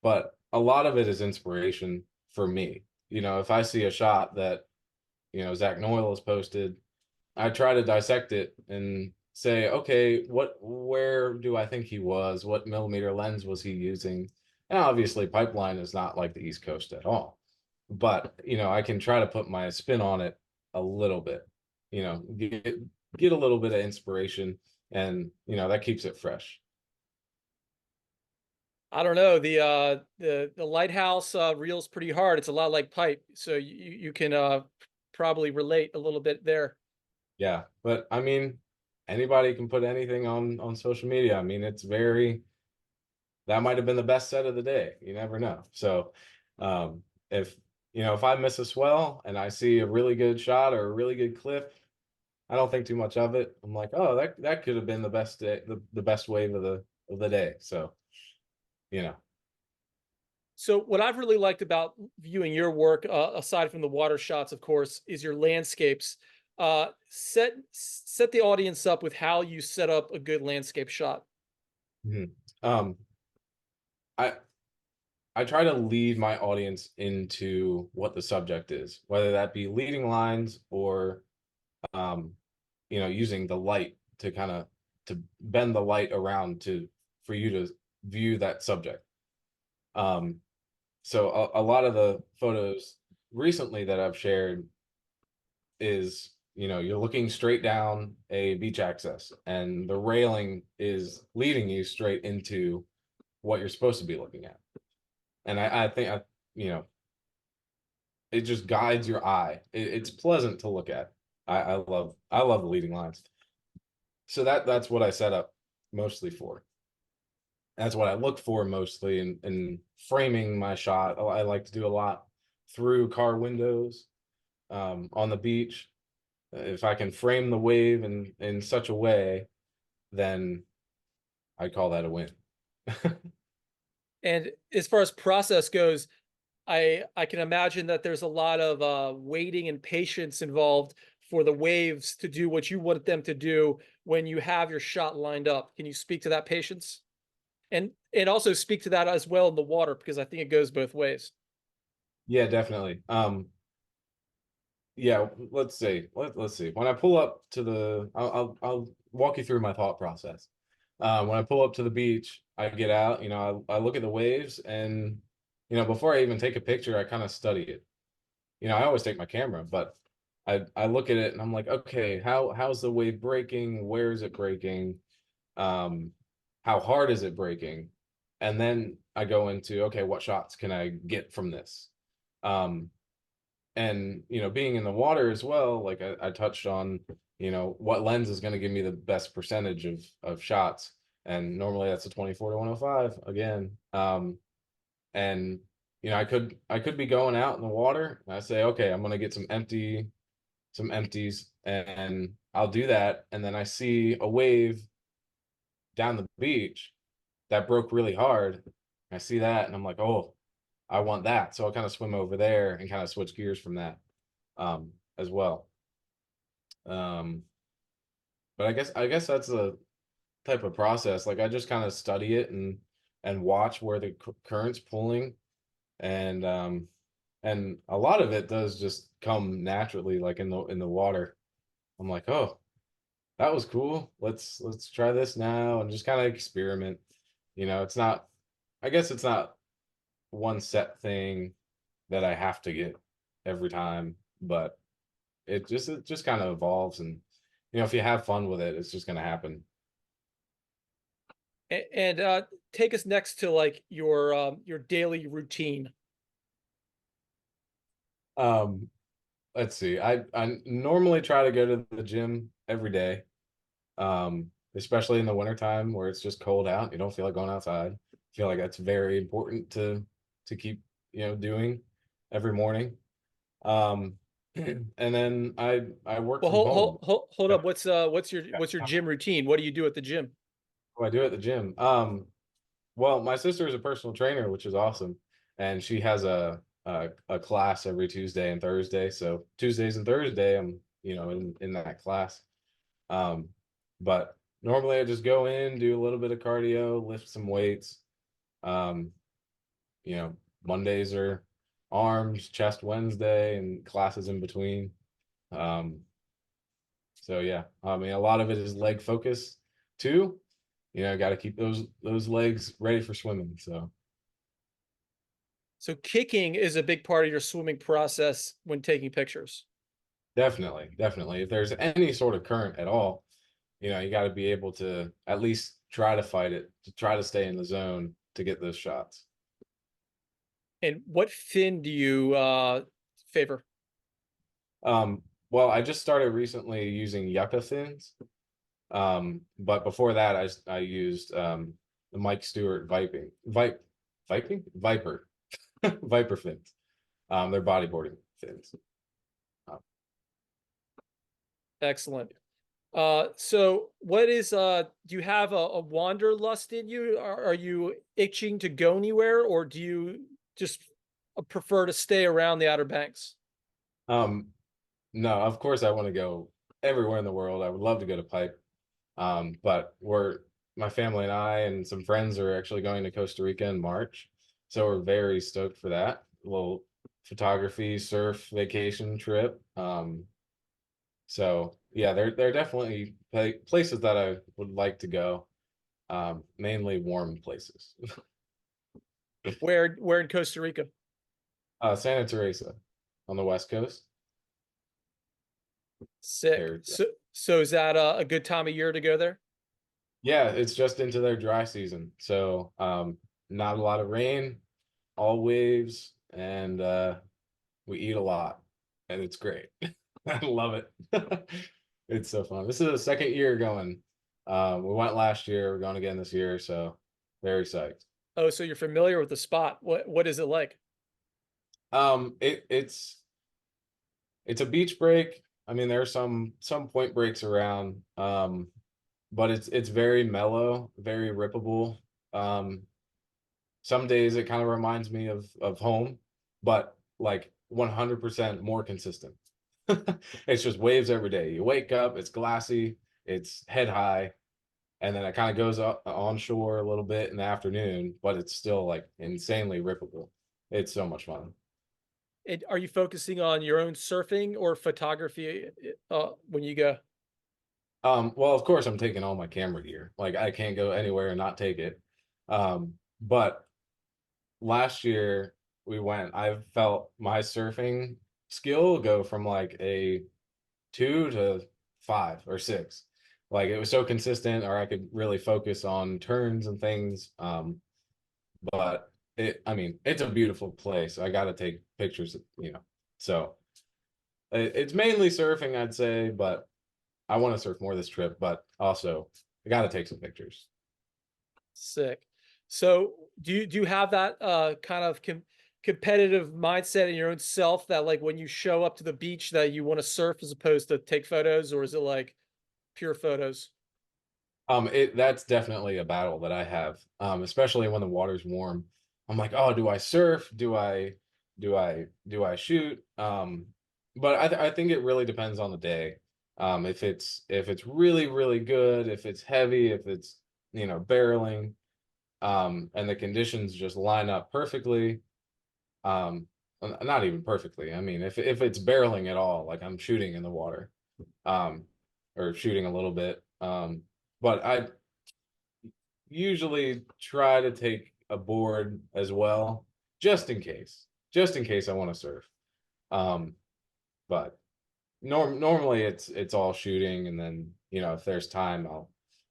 but a lot of it is inspiration for me. If I see a shot that, Zach Noyle has posted, I try to dissect it and say, okay, where do I think he was? What millimeter lens was he using? And obviously, pipeline is not like the East Coast at all, but I can try to put my spin on it a little bit. Get a little bit of inspiration, and that keeps it fresh. I don't know. The lighthouse reels pretty hard. It's a lot like pipe, so you can probably relate a little bit there. Yeah, but I mean, anybody can put anything on social media. I mean, it's very that might have been the best set of the day. You never know. So, if if I miss a swell and I see a really good shot or a really good clip, I don't think too much of it. I'm like, oh, that could have been the best day, the best wave of the day. So, you know, So what I've really liked about viewing your work, aside from the water shots, of course, is your landscapes. Set the audience up with how you set up a good landscape shot. mhm. um, I I try to lead my audience into what the subject is, whether that be leading lines or um, using the light to kind of to bend the light around to for you to view that subject. Um, so a lot of the photos recently that I've shared is, you're looking straight down a beach access, and the railing is leading you straight into what you're supposed to be looking at. And I think you know, it just guides your eye. It's pleasant to look at. I love the leading lines. So that's what I set up mostly for. That's what I look for mostly in framing my shot. I like to do a lot through car windows, on the beach. If I can frame the wave in such a way, then I call that a win. And as far as process goes, I can imagine that there's a lot of waiting and patience involved for the waves to do what you want them to do when you have your shot lined up. Can you speak to that patience? And also speak to that as well in the water, because I think it goes both ways. Yeah, definitely. yeah, let's see. Let's see. When I pull up to the, I'll walk you through my thought process. When I pull up to the beach, I get out, I look at the waves, and before I even take a picture, I kind of study it. I always take my camera, but I look at it and I'm like, okay, how's the wave breaking? Where is it breaking? Um, how hard is it breaking? And then I go into, okay, what shots can I get from this? Um, and being in the water as well, like I touched on, what lens is going to give me the best percentage of shots, and normally that's a 24 to 105 again. And I could be going out in the water and I say, okay, I'm going to get some empties, and I'll do that, and then I see a wave down the beach that broke really hard. I see that and I'm like, oh, I want that. So I'll kind of swim over there and kind of switch gears from that, as well. Um, but I guess that's the type of process. Like I just kind of study it and watch where the current's pulling, and a lot of it does just come naturally, like in the water. I'm like, oh, that was cool. Let's try this now and just kind of experiment. It's not. I guess it's not one set thing that I have to get every time, but it just kind of evolves, and if you have fun with it, it's just going to happen. And take us next to like your daily routine. Um, let's see. I normally try to go to the gym every day. Especially in the wintertime where it's just cold out, you don't feel like going outside. I feel like that's very important to keep, doing every morning. Um, and then I work Well, from home. hold Yeah, up. What's your gym routine? What do you do at the gym? what I do at the gym. Well, my sister is a personal trainer, which is awesome, and she has a class every Tuesday and Thursday. So Tuesdays and Thursday, I'm in that class. Um, but normally I just go in, do a little bit of cardio, lift some weights. Um, Mondays are arms, chest Wednesday, and classes in between. Um, so yeah, I mean a lot of it is leg focus too. Got to keep those legs ready for swimming. So So kicking is a big part of your swimming process when taking pictures. definitely, definitely, if there's any sort of current at all, you got to be able to at least try to fight it, to try to stay in the zone to get those shots. And what fin do you favor? Well, I just started recently using yucca fins. But before that, I used the Mike Stewart Viper Viper fins. They're bodyboarding fins. Um, Excellent. So what is do you have a wanderlust in you? Are you itching to go anywhere, or do you just prefer to stay around the Outer Banks? um, no, of course I want to go everywhere in the world. I would love to go to Pipe. But my family and I and some friends are actually going to Costa Rica in March, so we're very stoked for that. A little photography, surf, vacation trip. So yeah, they're definitely places that I would like to go. Mainly warm places. Where in Costa Rica? Santa Teresa on the West Coast. Sick. There, So is that a good time of year to go there? yeah, it's just into their dry season, so not a lot of rain, all waves, and we eat a lot, and it's great. I love it. It's so fun. This is the second year going. We went last year. We're going again this year, so very psyched. Oh, so you're familiar with the spot. What is it like? It's a beach break. I mean, there are some point breaks around, but it's very mellow, very rippable. Um, some days it kind of reminds me of home, but like 100% more consistent. It's just waves every day. You wake up, it's glassy, it's head high, and then it kind of goes up onshore a little bit in the afternoon, but it's still like insanely rippable. It's so much fun. And are you focusing on your own surfing or photography when you go? Well, of course, I'm taking all my camera gear. Like I can't go anywhere and not take it. But last year we went. I felt my surfing skill go from like a 2 to 5 or 6. Like it was so consistent, or I could really focus on turns and things. But I mean, it's a beautiful place. I got to take pictures. So it's mainly surfing, I'd say, but I want to surf more this trip, but also I got to take some pictures. Sick. So do you have that kind of competitive mindset in your own self that like when you show up to the beach that you want to surf as opposed to take photos, or is it like pure photos? That's definitely a battle that I have, especially when the water's warm. I'm like, oh, do I surf? Do I shoot? But I think it really depends on the day. If it's really really good, if it's heavy, if it's barreling, and the conditions just line up perfectly. Not even perfectly. I mean, if it's barreling at all, like I'm shooting in the water, um, or shooting a little bit. But I usually try to take a board as well, just in case I want to surf. Um, but normally it's all shooting, and then if there's time,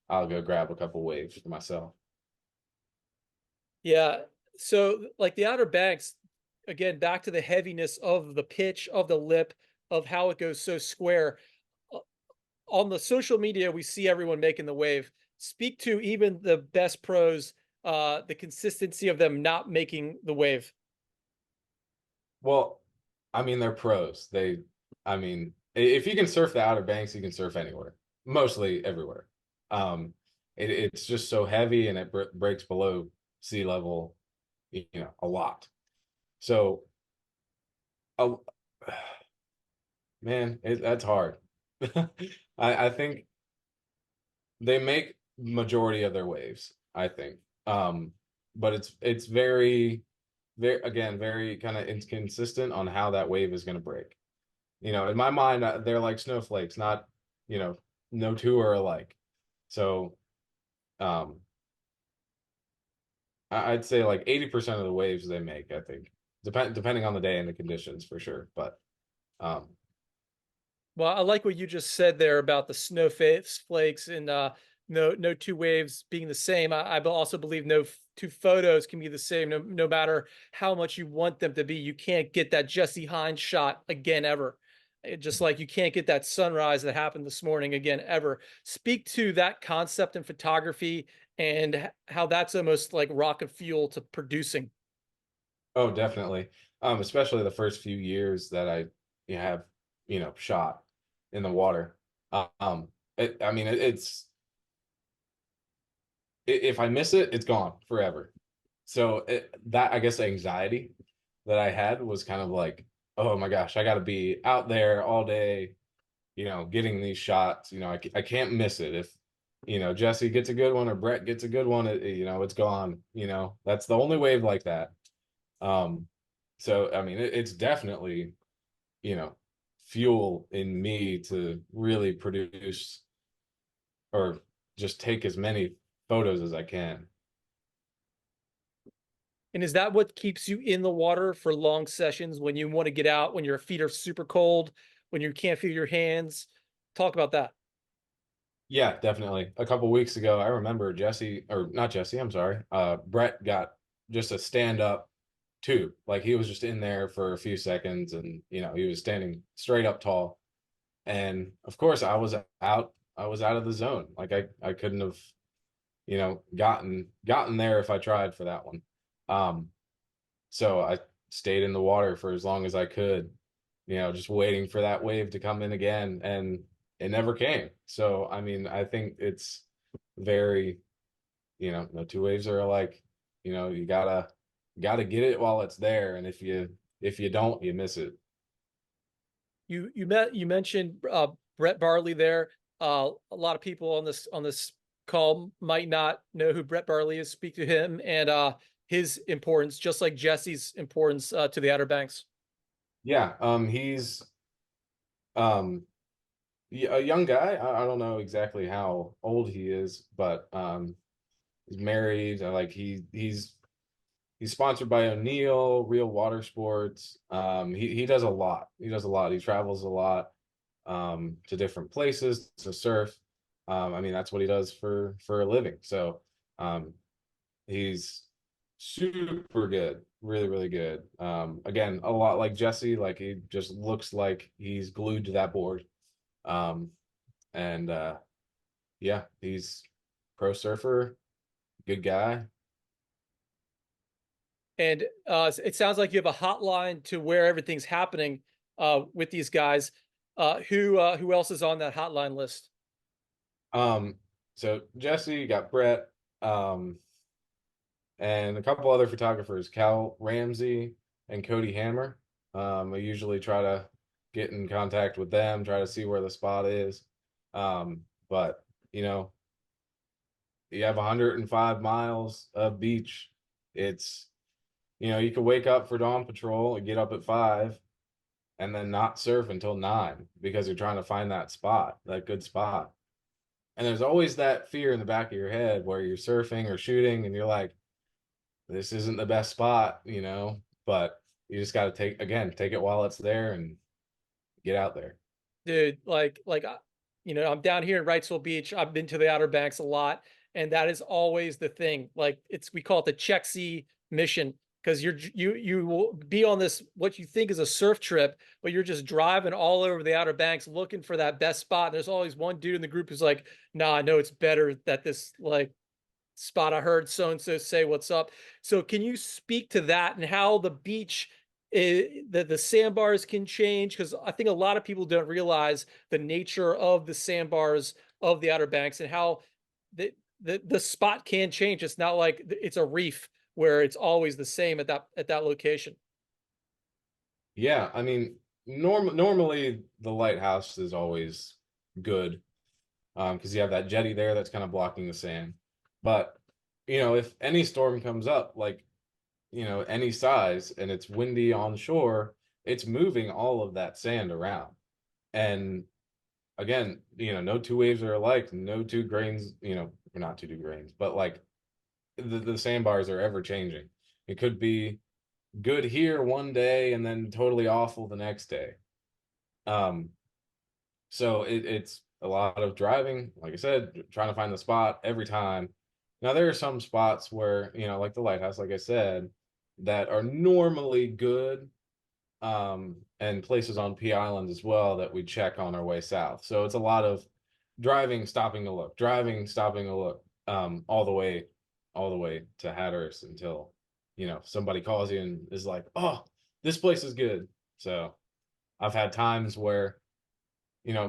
I'll go grab a couple waves for myself. Yeah. So like the Outer Banks, again, back to the heaviness of the pitch of the lip of how it goes so square. Uh, On the social media, we see everyone making the wave. Speak to even the best pros, the consistency of them not making the wave. Well, I mean, they're pros. I mean, if you can surf the Outer Banks, you can surf anywhere, mostly everywhere. Um, it's just so heavy, and it breaks below sea level, a lot. So, uh, man, that's hard. I think they make majority of their waves, I think. But it's very, very, again, very kind of inconsistent on how that wave is going to break. In my mind, they're like snowflakes, not, you know, no two are alike. So, um, I'd say like 80% of the waves they make, I think, depending on the day and the conditions for sure. But, um, Well, I like what you just said there about the snowflakes and no two waves being the same. I also believe no two photos can be the same, no matter how much you want them to be. You can't get that Jesse Hines shot again ever. Just like you can't get that sunrise that happened this morning again ever. Speak to that concept in photography and how that's almost like rocket fuel to producing. oh, definitely. Especially the first few years that I have, shot in the water. I mean, if I miss it, it's gone forever. So that, I guess, anxiety that I had was kind of like, oh my gosh, I got to be out there all day, getting these shots. I can't miss it. If Jesse gets a good one or Brett gets a good one, it's gone. That's the only wave like that. Um, so I mean, it's definitely you know fuel in me to really produce, or just take as many photos as I can. And is that what keeps you in the water for long sessions when you want to get out, when your feet are super cold, when you can't feel your hands? Talk about that. Yeah, definitely. A couple weeks ago, I remember Jesse, or not Jesse, I'm sorry. Brett got just a stand up tube. Like he was just in there for a few seconds, and he was standing straight up tall. And of course, I was out of the zone. Like I couldn't have, gotten there if I tried for that one. Um, so I stayed in the water for as long as I could, just waiting for that wave to come in again, and it never came. So, I mean, I think it's very, no two waves are alike. You gotta get it while it's there, and if you don't, you miss it. You mentioned Brett Barley there. A lot of people on this call might not know who Brett Barley is. Speak to him and his importance, just like Jesse's importance to the Outer Banks. Yeah, he's um a young guy. I don't know exactly how old he is, but he's married. Like he's sponsored by O'Neill, Real Water Sports. He does a lot. He does a lot. He travels a lot to different places to surf. I mean, that's what he does for a living. So um, he's super good, really, really good. Again, a lot like Jesse. Like he just looks like he's glued to that board. Um, and yeah, he's pro surfer, good guy. And it sounds like you have a hotline to where everything's happening with these guys. Who else is on that hotline list? Um, so Jesse, you got Brett, and a couple other photographers, Cal Ramsey and Cody Hammer. I usually try to get in contact with them, try to see where the spot is. But you know, you have 105 miles of beach. It's you could wake up for dawn patrol and get up at 5 and then not surf until 9 because you're trying to find that spot, that good spot. And there's always that fear in the back of your head where you're surfing or shooting and you're like, this isn't the best spot, but you just got to take it while it's there and get out there. Dude, I'm down here in Wrightsville Beach. I've been to the Outer Banks a lot, and that is always the thing. Like we call it the check C mission because you will be on this what you think is a surf trip, but you're just driving all over the Outer Banks looking for that best spot. And there's always one dude in the group who's like, "Nah, I know it's better that this like spot I heard so and so say what's up." So can you speak to that and how the beach the sandbars can change? Because I think a lot of people don't realize the nature of the sandbars of the Outer Banks and how the spot can change. It's not like it's a reef where it's always the same at that location. Yeah, I mean, normally the lighthouse is always good because you have that jetty there that's kind of blocking the sand. But if any storm comes up, like any size, and it's windy on shore, it's moving all of that sand around. And again, no two waves are alike, no two grains, or not two grains, but like the sandbars are ever changing. It could be good here one day and then totally awful the next day. Um, so it's a lot of driving, like I said, trying to find the spot every time. Now there are some spots where, like the lighthouse, like I said, that are normally good, and places on P Island as well that we check on our way south. So it's a lot of driving, stopping to look, driving, stopping to look, all the way to Hatteras until somebody calls you and is like, "Oh, this place is good." So I've had times where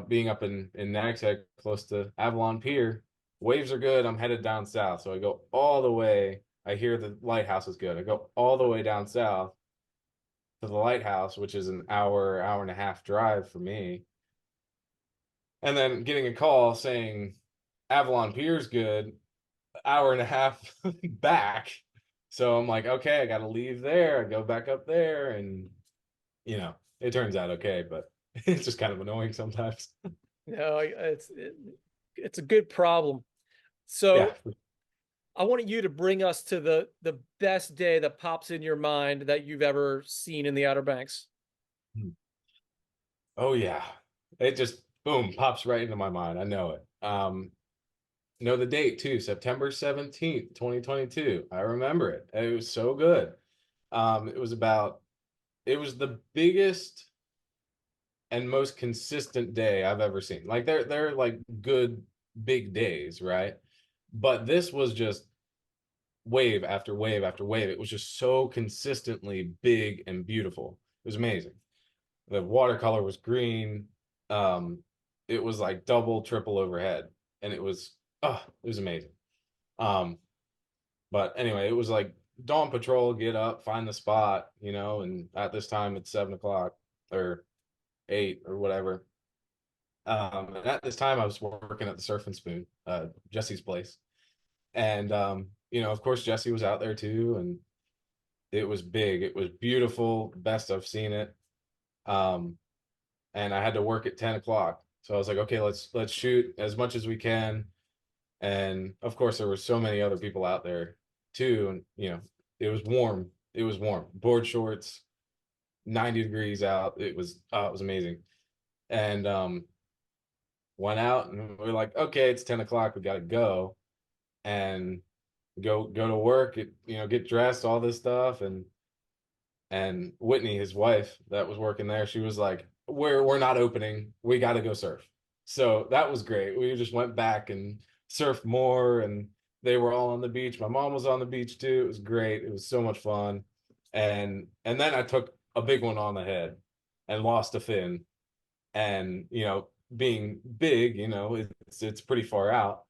being up in Nagshead, close to Avalon Pier, waves are good. I'm headed down south, so I go all the way. I hear the lighthouse is good. I go all the way down south to the lighthouse, which is an hour and a half drive for me. And then getting a call saying Avalon Pier's good, hour and a half back. So I'm like, okay, I got to leave there. I go back up there, and it turns out okay, but it's just kind of annoying sometimes. No, it's a good problem. Yeah. So I wanted you to bring us to the best day that pops in your mind that you've ever seen in the Outer Banks. Oh yeah. It just boom pops right into my mind. I know it. Know the date too, September 17th, 2022. I remember it. It was so good. It was the biggest and most consistent day I've ever seen. Like they're like good big days, right? But this was just wave after wave after wave. It was just so consistently big and beautiful. It was amazing. The watercolor was green. Um, it was like double, triple overhead, and it was amazing. Um, but anyway, it was like dawn patrol, get up, find the spot, and at this time it's 7 o'clock or 8 or whatever. And at this time I was working at the Surf and Spoon, Jesse's place, and of course Jesse was out there too, and it was big, it was beautiful, best I've seen it. Um, and I had to work at 10 o'clock. So I was like, okay, let's shoot as much as we can. And of course, there were so many other people out there too. And it was warm. It was warm. Board shorts, 90 degrees out. It was amazing. And went out and we are like, okay, it's 10 o'clock, we gotta go. And go to work, get dressed, all this stuff. And Whitney, his wife that was working there, she was like, we're not opening. We got to go surf. So that was great. We just went back and surfed more, and they were all on the beach. My mom was on the beach too. It was great. It was so much fun. And then I took a big one on the head and lost a fin. And being big, it's pretty far out.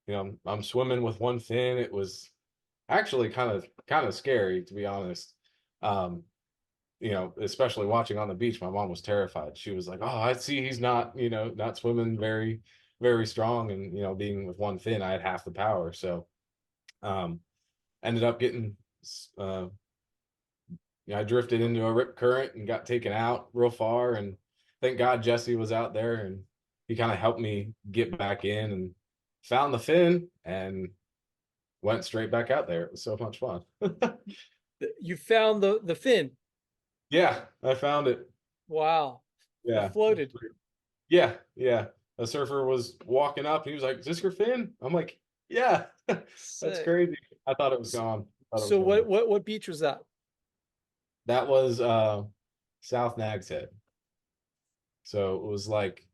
I'm swimming with one fin. It was actually kind of scary, to be honest. Um, especially watching on the beach, my mom was terrified. She was like, "Oh, I see he's not, not swimming very, very strong, and being with one fin, I had half the power." So, um, ended up getting, uh, I drifted into a rip current and got taken out real far. And thank God Jesse was out there, and he kind of helped me get back in and found the fin and went straight back out there. It was so much fun. You found the fin. Yeah, I found it. Wow. It Yeah. floated. Yeah, yeah. A surfer was walking up. He was like, "Is this your fin?" I'm like, "Yeah." That's Sick. crazy. I thought it was gone. I thought it was So gone. what beach was that? That was South Nags Head. So it was like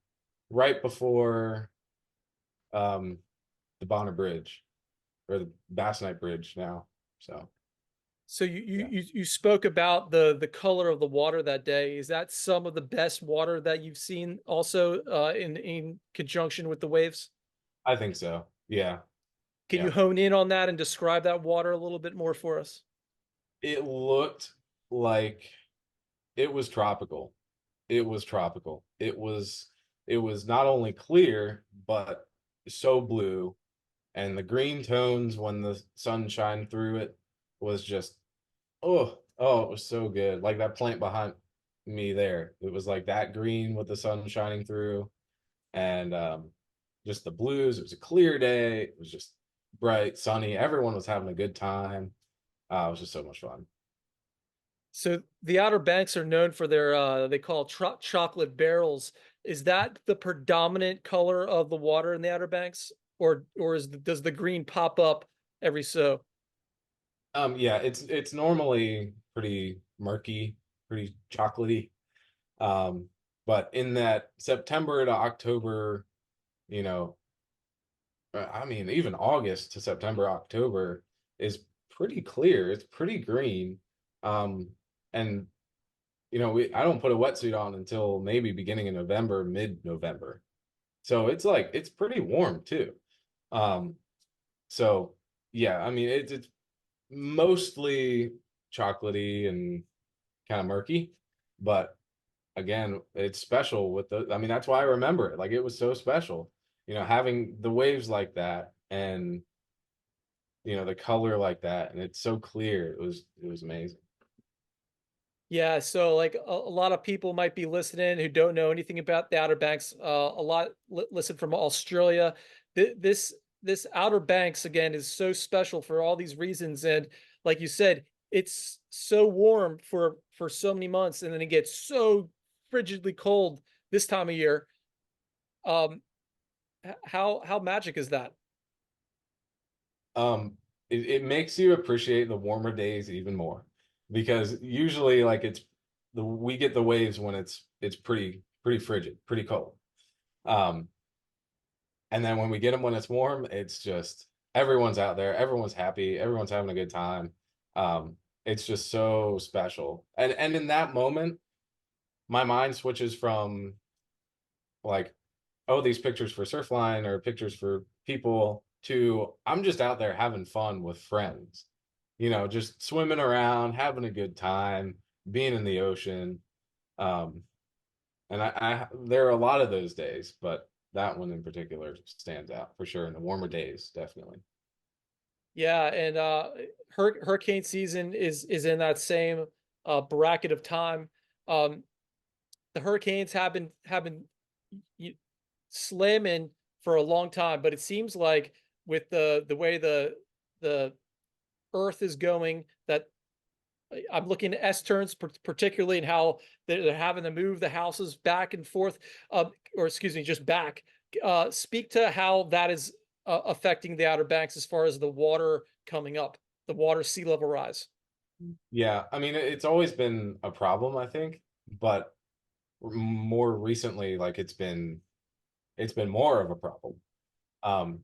right before um the Bonner Bridge, or the Bass Night Bridge now. So So you you yeah, you you spoke about the color of the water that day. Is that some of the best water that you've seen also in conjunction with the waves? I think so. Yeah, Can you yeah. hone in on that and describe that water a little bit more for us? It looked like it was tropical. It was tropical. It was not only clear, but so blue. And the green tones when the sun shined through it was just, oh, it was so good. Like that plant behind me there. It was like that green with the sun shining through. And just the blues. It was a clear day. It was just bright, sunny. Everyone was having a good time. It was just so much fun. So the Outer Banks are known for their they call chocolate barrels. Is that the predominant color of the water in the Outer Banks, or does the green pop up every so? Yeah, it's normally pretty murky, pretty chocolatey. Um, but in that September to October, you know, I mean, even August to September, October is pretty clear. It's pretty green. Um, and I don't put a wetsuit on until maybe beginning of November, mid-November. So it's pretty warm too. Um, so yeah, I mean it's mostly chocolatey and kind of murky, but again, it's special with I mean, that's why I remember it. Like it was so special, having the waves like that, and the color like that, and it's so clear. It was amazing. Yeah, so like a lot of people might be listening who don't know anything about the Outer Banks. A lot listen from Australia. This Outer Banks again is so special for all these reasons, and like you said, it's so warm for so many months, and then it gets so frigidly cold this time of year. Um, how magic is that? It makes you appreciate the warmer days even more, because usually like we get the waves when it's pretty frigid, pretty cold. Um, and then when we get them when it's warm, it's just everyone's out there, everyone's happy, everyone's having a good time. It's just so special. And in that moment, my mind switches from like, oh, these pictures for Surfline or pictures for people, to I'm just out there having fun with friends, just swimming around, having a good time, being in the ocean. Um, and there are a lot of those days, but that one in particular stands out for sure in the warmer days, definitely. Yeah, and hurricane season is in that same bracket of time. Um, the hurricanes have been slim and for a long time, but it seems like with the way the Earth is going, that I'm looking at S turns particularly, and how they're having to move the houses back and forth, or excuse me, just back. Speak to how that is affecting the Outer Banks as far as the water coming up, the water sea level rise. Yeah, I mean, it's always been a problem, I think, but more recently, like it's been more of a problem. Um,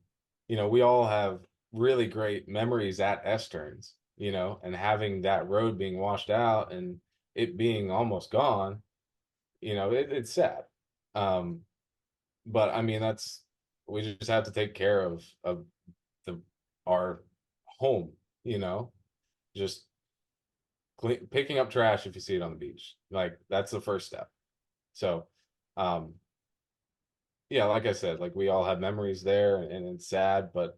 we all have really great memories at S turns, and having that road being washed out and it being almost gone, it's sad. Um, but I mean, we just have to take care of the our home, just picking up trash if you see it on the beach. Like that's the first step. So, um, yeah, like I said, like we all have memories there, and it's sad, but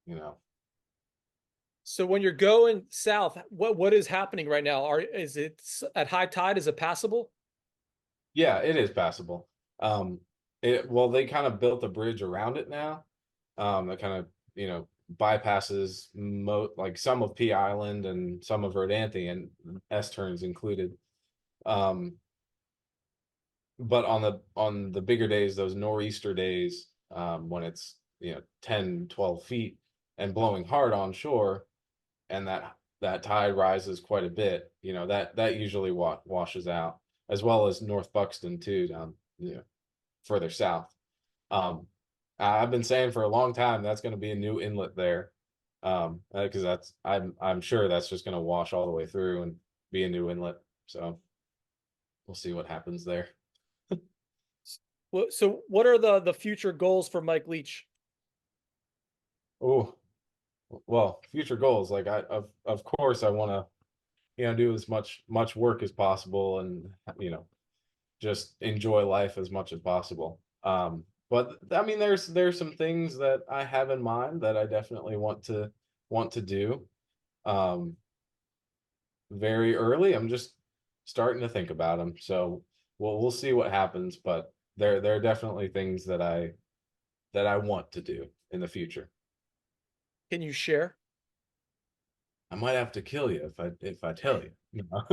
you know, So when you're going south, what is happening right now? Is it at high tide? Is it passable? yeah, it is passable. Um, well, they kind of built a bridge around it now. That kind of bypasses like some of P Island and some of Verdanthe and S turns included. Um, but on the bigger days, those nor'easter days, when it's 10, 12 feet and blowing hard on shore, and that tide rises quite a bit, that usually washes out, as well as North Buxton too, down further south. Um, I've been saying for a long time that's going to be a new inlet there, because I'm sure that's just going to wash all the way through and be a new inlet. So we'll see what happens there. So what are the future goals for Mike Leach? Oh, well, future goals, like of course I want to do as much work as possible, and just enjoy life as much as possible. But I mean, there's some things that I have in mind that I definitely want to do. Um, very early. I'm just starting to think about them. So we'll see what happens, but there are definitely things that I want to do in the future. Can you share? I might have to kill you if I tell you. No.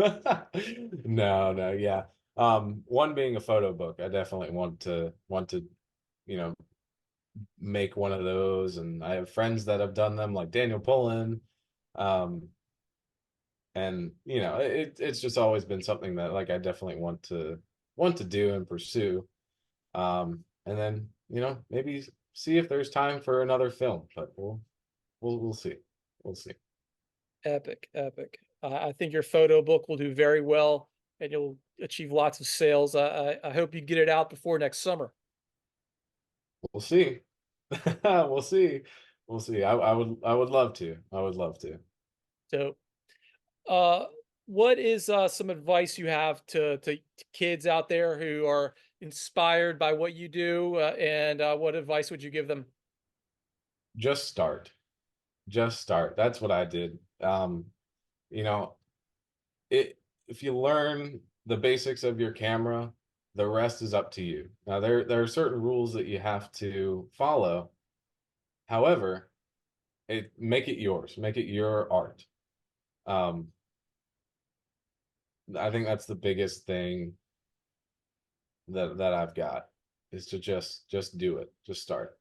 No, no, yeah. One being a photo book. I definitely want to, you know, make one of those, and I have friends that have done them, like Daniel Pullen. Um, and it's just always been something that like I definitely want to do and pursue. And then maybe see if there's time for another film, but we'll see. We'll see. Epic, epic. I think your photo book will do very well, and you'll achieve lots of sales. I hope you get it out before next summer. We'll see. We'll see. We'll see. I would love to. I would love to. So, uh, what is some advice you have to kids out there who are inspired by what you do, and what advice would you give them? Just start. Just start. That's what I did. You know, it if you learn the basics of your camera, the rest is up to you. Now there are certain rules that you have to follow. However, make it yours. Make it your art. Um, I think that's the biggest thing that I've got, is to just do it. Just start.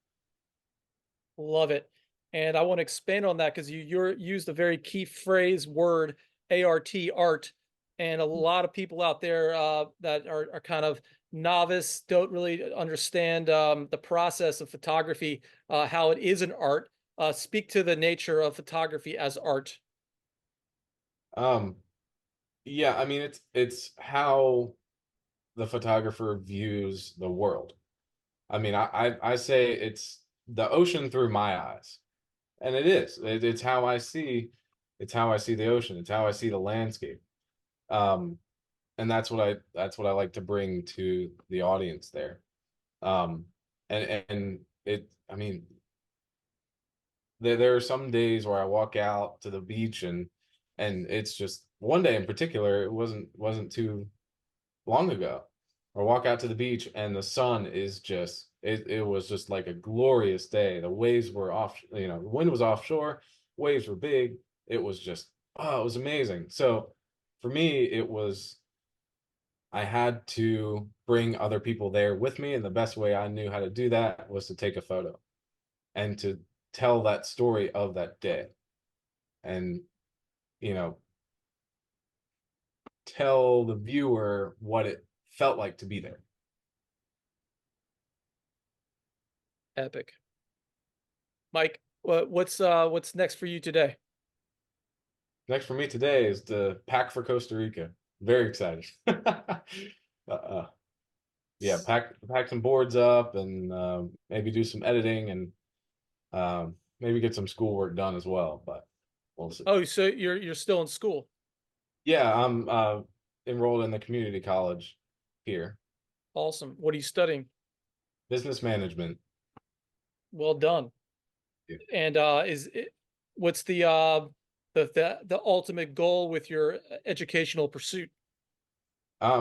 Love it. And I want to expand on that because you're used a very key phrase word, art, and a lot of people out there that are kind of novice, don't really understand the process of photography, how it is an art. Speak to the nature of photography as art. Um, yeah, I mean it's how the photographer views the world. I mean, I say it's the ocean through my eyes, and it is. It's how I see the ocean. It's how I see the landscape. Um, and that's what I like to bring to the audience there. Um, and I mean, there are some days where I walk out to the beach, and it's just one day in particular, it wasn't too long ago, or walk out to the beach and the sun is just it was just like a glorious day. The waves were off, the wind was offshore, waves were big. It was just, oh, it was amazing. So for me, it was, I had to bring other people there with me, and the best way I knew how to do that was to take a photo and to tell that story of that day, and you know tell the viewer what it felt like to be there. Epic. Mike, what's next for you today? Next for me today is to pack for Costa Rica. Very excited. uh, yeah, pack some boards up, and maybe do some editing, and maybe get some schoolwork done as well. But we'll see. Oh, so you're still in school. Yeah, I'm enrolled in the community college here, Awesome. What are you studying? business management. Well done. Yeah. And is it, what's the ultimate goal with your educational pursuit?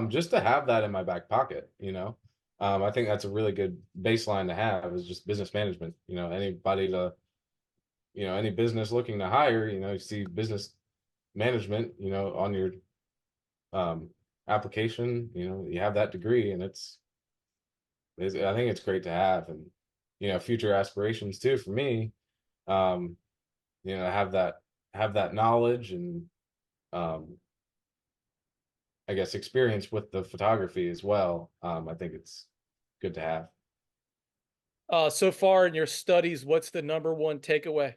Just to have that in my back pocket, I think that's a really good baseline to have, is just business management. Any business looking to hire, you see business management, on your um, application, you have that degree, and I think it's great to have, and future aspirations too for me. Um, have that knowledge, and um, I guess experience with the photography as well. I think it's good to have. So far in your studies, what's the number one takeaway?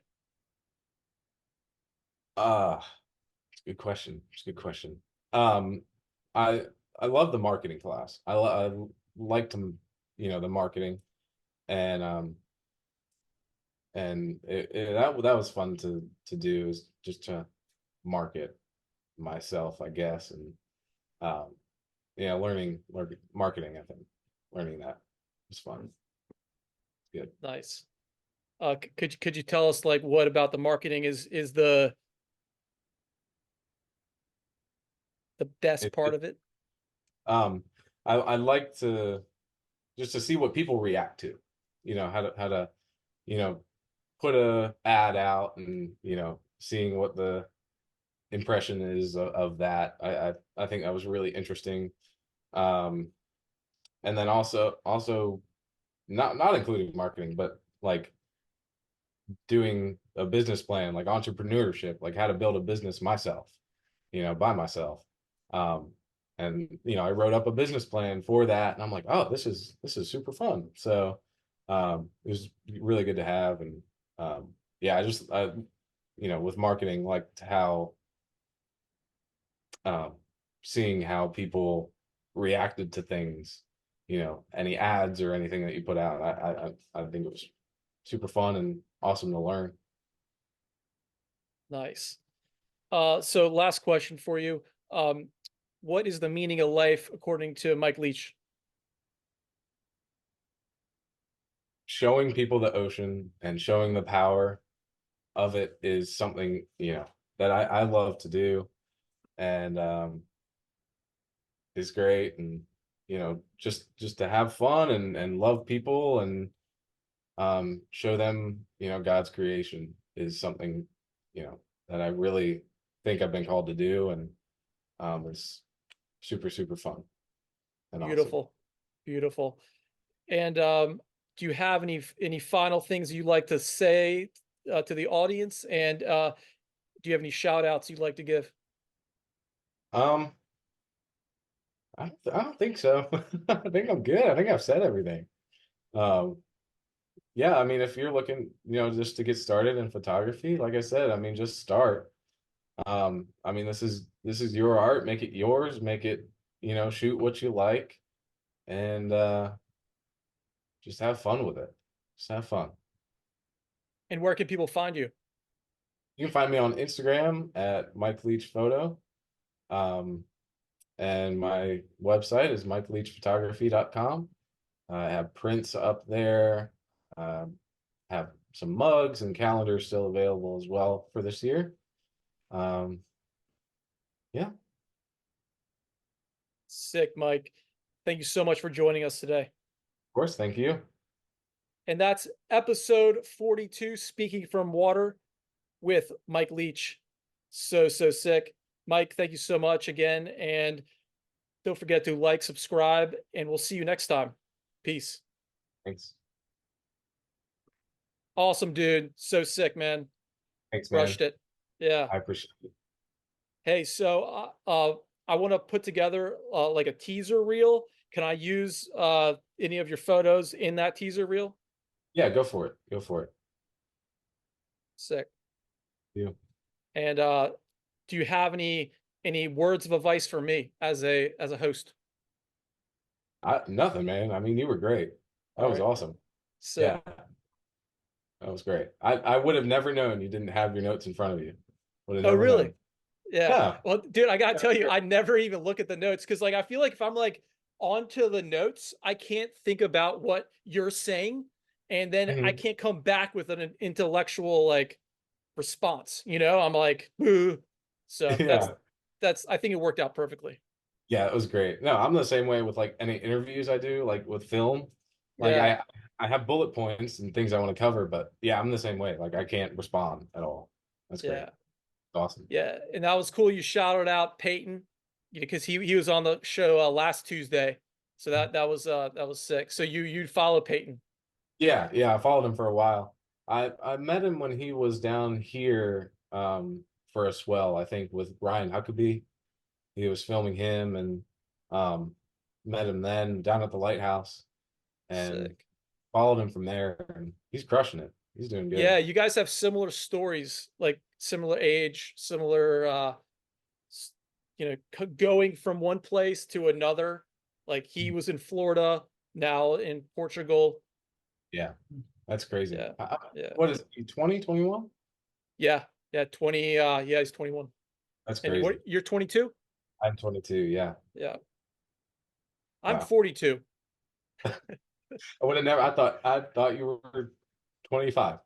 It's a good question. It's a good question. Um, I I love the marketing class. I like to, the marketing, and that was fun to do, is just to market myself, I guess, and um, learning marketing. I think learning that was fun. Good. Nice. Could you tell us like what about the marketing is the best It, part it of it? um I like to just to see what people react to, how to you know put a ad out, and seeing what the impression is of that. I think that was really interesting. um and then also, not including marketing, but like doing a business plan, like entrepreneurship, like how to build a business myself, by myself. Um, and I wrote up a business plan for that, and I'm like, oh, this is super fun. So it was really good to have, and yeah, with marketing, like how um, seeing how people reacted to things, any ads or anything that you put out. I think it was super fun and awesome to learn. Nice. So last question for you. Um, what is the meaning of life according to Mike Leach? Showing people the ocean and showing the power of it is something, that I love to do, and is great. And just to have fun, and love people, and show them, God's creation is something, that I really think I've been called to do, and it's super, super fun and awesome. Beautiful, beautiful. And do you have any final things you'd like to say to the audience? And do you have any shout outs you'd like to give? um I don't think so. I think I'm good. I think I've said everything. um yeah, I mean, if you're looking, just to get started in photography, like I said, I mean, just start. I mean, this is your art. Make it yours. Make it, shoot what you like, and just have fun with it. Just have fun. And where can people find you? You can find me on Instagram at Mike Leach Photo. Um, and my website is mikeleachphotography.com. I have prints up there. Have some mugs and calendars still available as well for this year. Um, yeah. Sick, Mike. Thank you so much for joining us today. Of course, thank you. And that's episode 42, Speaking from Water with Mike Leech. So sick. Mike, thank you so much again. And don't forget to like, subscribe, and we'll see you next time. Peace. Thanks. Awesome, dude. So sick, man. Thanks, man. Crushed it. Yeah. I appreciate it. Hey, so I want to put together like a teaser reel. Can I use any of your photos in that teaser reel? Yeah, go for it. Go for it. Sick. Yeah. And do you have any words of advice for me as a host? Nothing, man. I mean, you were great. That All was right. awesome. Sick. Yeah, that was great. I would have never known you didn't have your notes in front of you. Would have Oh, never really? known. Yeah. Yeah. Well, dude, I gotta tell you, I never even look at the notes because like I feel like if I'm like onto the notes, I can't think about what you're saying, and then I Mhm. can't come back with an intellectual like response. I'm like, boo. So Yeah. that's I think it worked out perfectly. Yeah, it was great. No, I'm the same way with like any interviews I do, like with film. Like Yeah. I have bullet points and things I want to cover, but yeah, I'm the same way. Like I can't respond at all. That's great. Yeah. Awesome. Yeah. And that was cool. You shouted out Peyton, because he was on the show last Tuesday. So that was sick. So you'd follow Peyton. Yeah, yeah, I followed him for a while. I met him when he was down here for a swell, I think, with Ryan Huckabee. He was filming him and um met him then down at the lighthouse and Sick. followed him from there, and he's crushing it. He's doing Yeah, good. you guys have similar stories, like similar age, similar going from one place to another. Like he was in Florida, now in Portugal. Yeah, that's crazy. Yeah. Yeah. What is he, 20, 21? Yeah. Yeah, 20 yeah, he's 21. That's And crazy. you're 22? I'm 22, yeah. Yeah. I'm Wow. 42. I would have never I thought you were 25.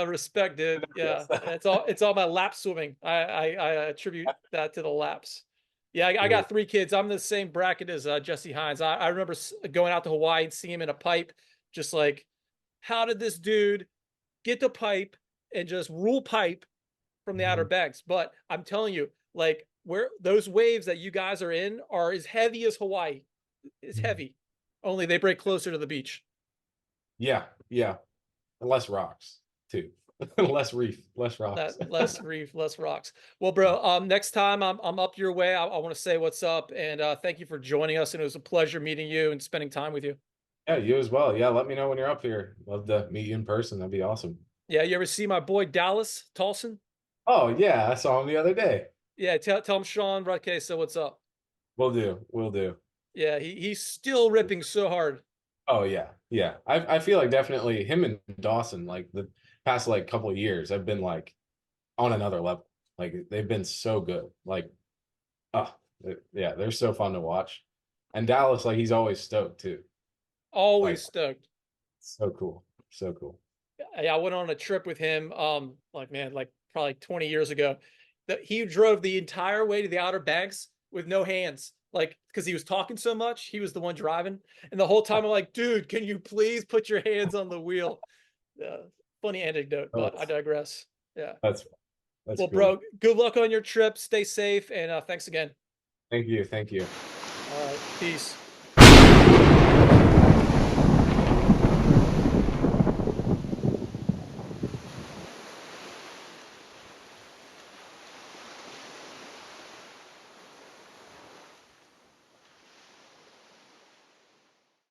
Respect, dude. Yeah, Yes. it's all my lap swimming. I attribute that to the laps. Yeah, I Yeah. got three kids. I'm the same bracket as Jesse Hines. I remember going out to Hawaii and seeing him in a pipe, just like, how did this dude get the pipe and just rule pipe from the Outer Mhm. Banks? But I'm telling you, like, where those waves that you guys are in are as heavy as Hawaii. It's heavy. Only they break closer to the beach. Yeah, yeah. Less rocks too. Less reef, less rocks. That less reef, less rocks. Well, bro, next time I'm up your way, I want to say what's up and thank you for joining us. And it was a pleasure meeting you and spending time with you. Yeah, you as well. Yeah, let me know when you're up here. Love to meet you in person. That'd be awesome. Yeah, you ever see my boy Dallas Tolson? Oh yeah, I saw him the other day. Yeah, tell him Sean Rutke so what's up. Will do. Will do. Yeah, he's still ripping so hard. Oh yeah, yeah. I feel like definitely him and Dawson, like the past like couple of years, have been like on another level. Like they've been so good. Like, oh yeah, they're so fun to watch. And Dallas, like he's always stoked too. Always Like stoked. so cool. So cool. I went on a trip with him, like man, like probably 20 years ago. That he drove the entire way to the Outer Banks with no hands, like because he was talking so much. He was the one driving, and the whole time I'm like, dude, can you please put your hands on the wheel? Funny anecdote, Oh, but I digress. Yeah. that's that's Well, cool. bro, good luck on your trip. Stay safe, and thanks again. Thank you. Thank you. All right, peace.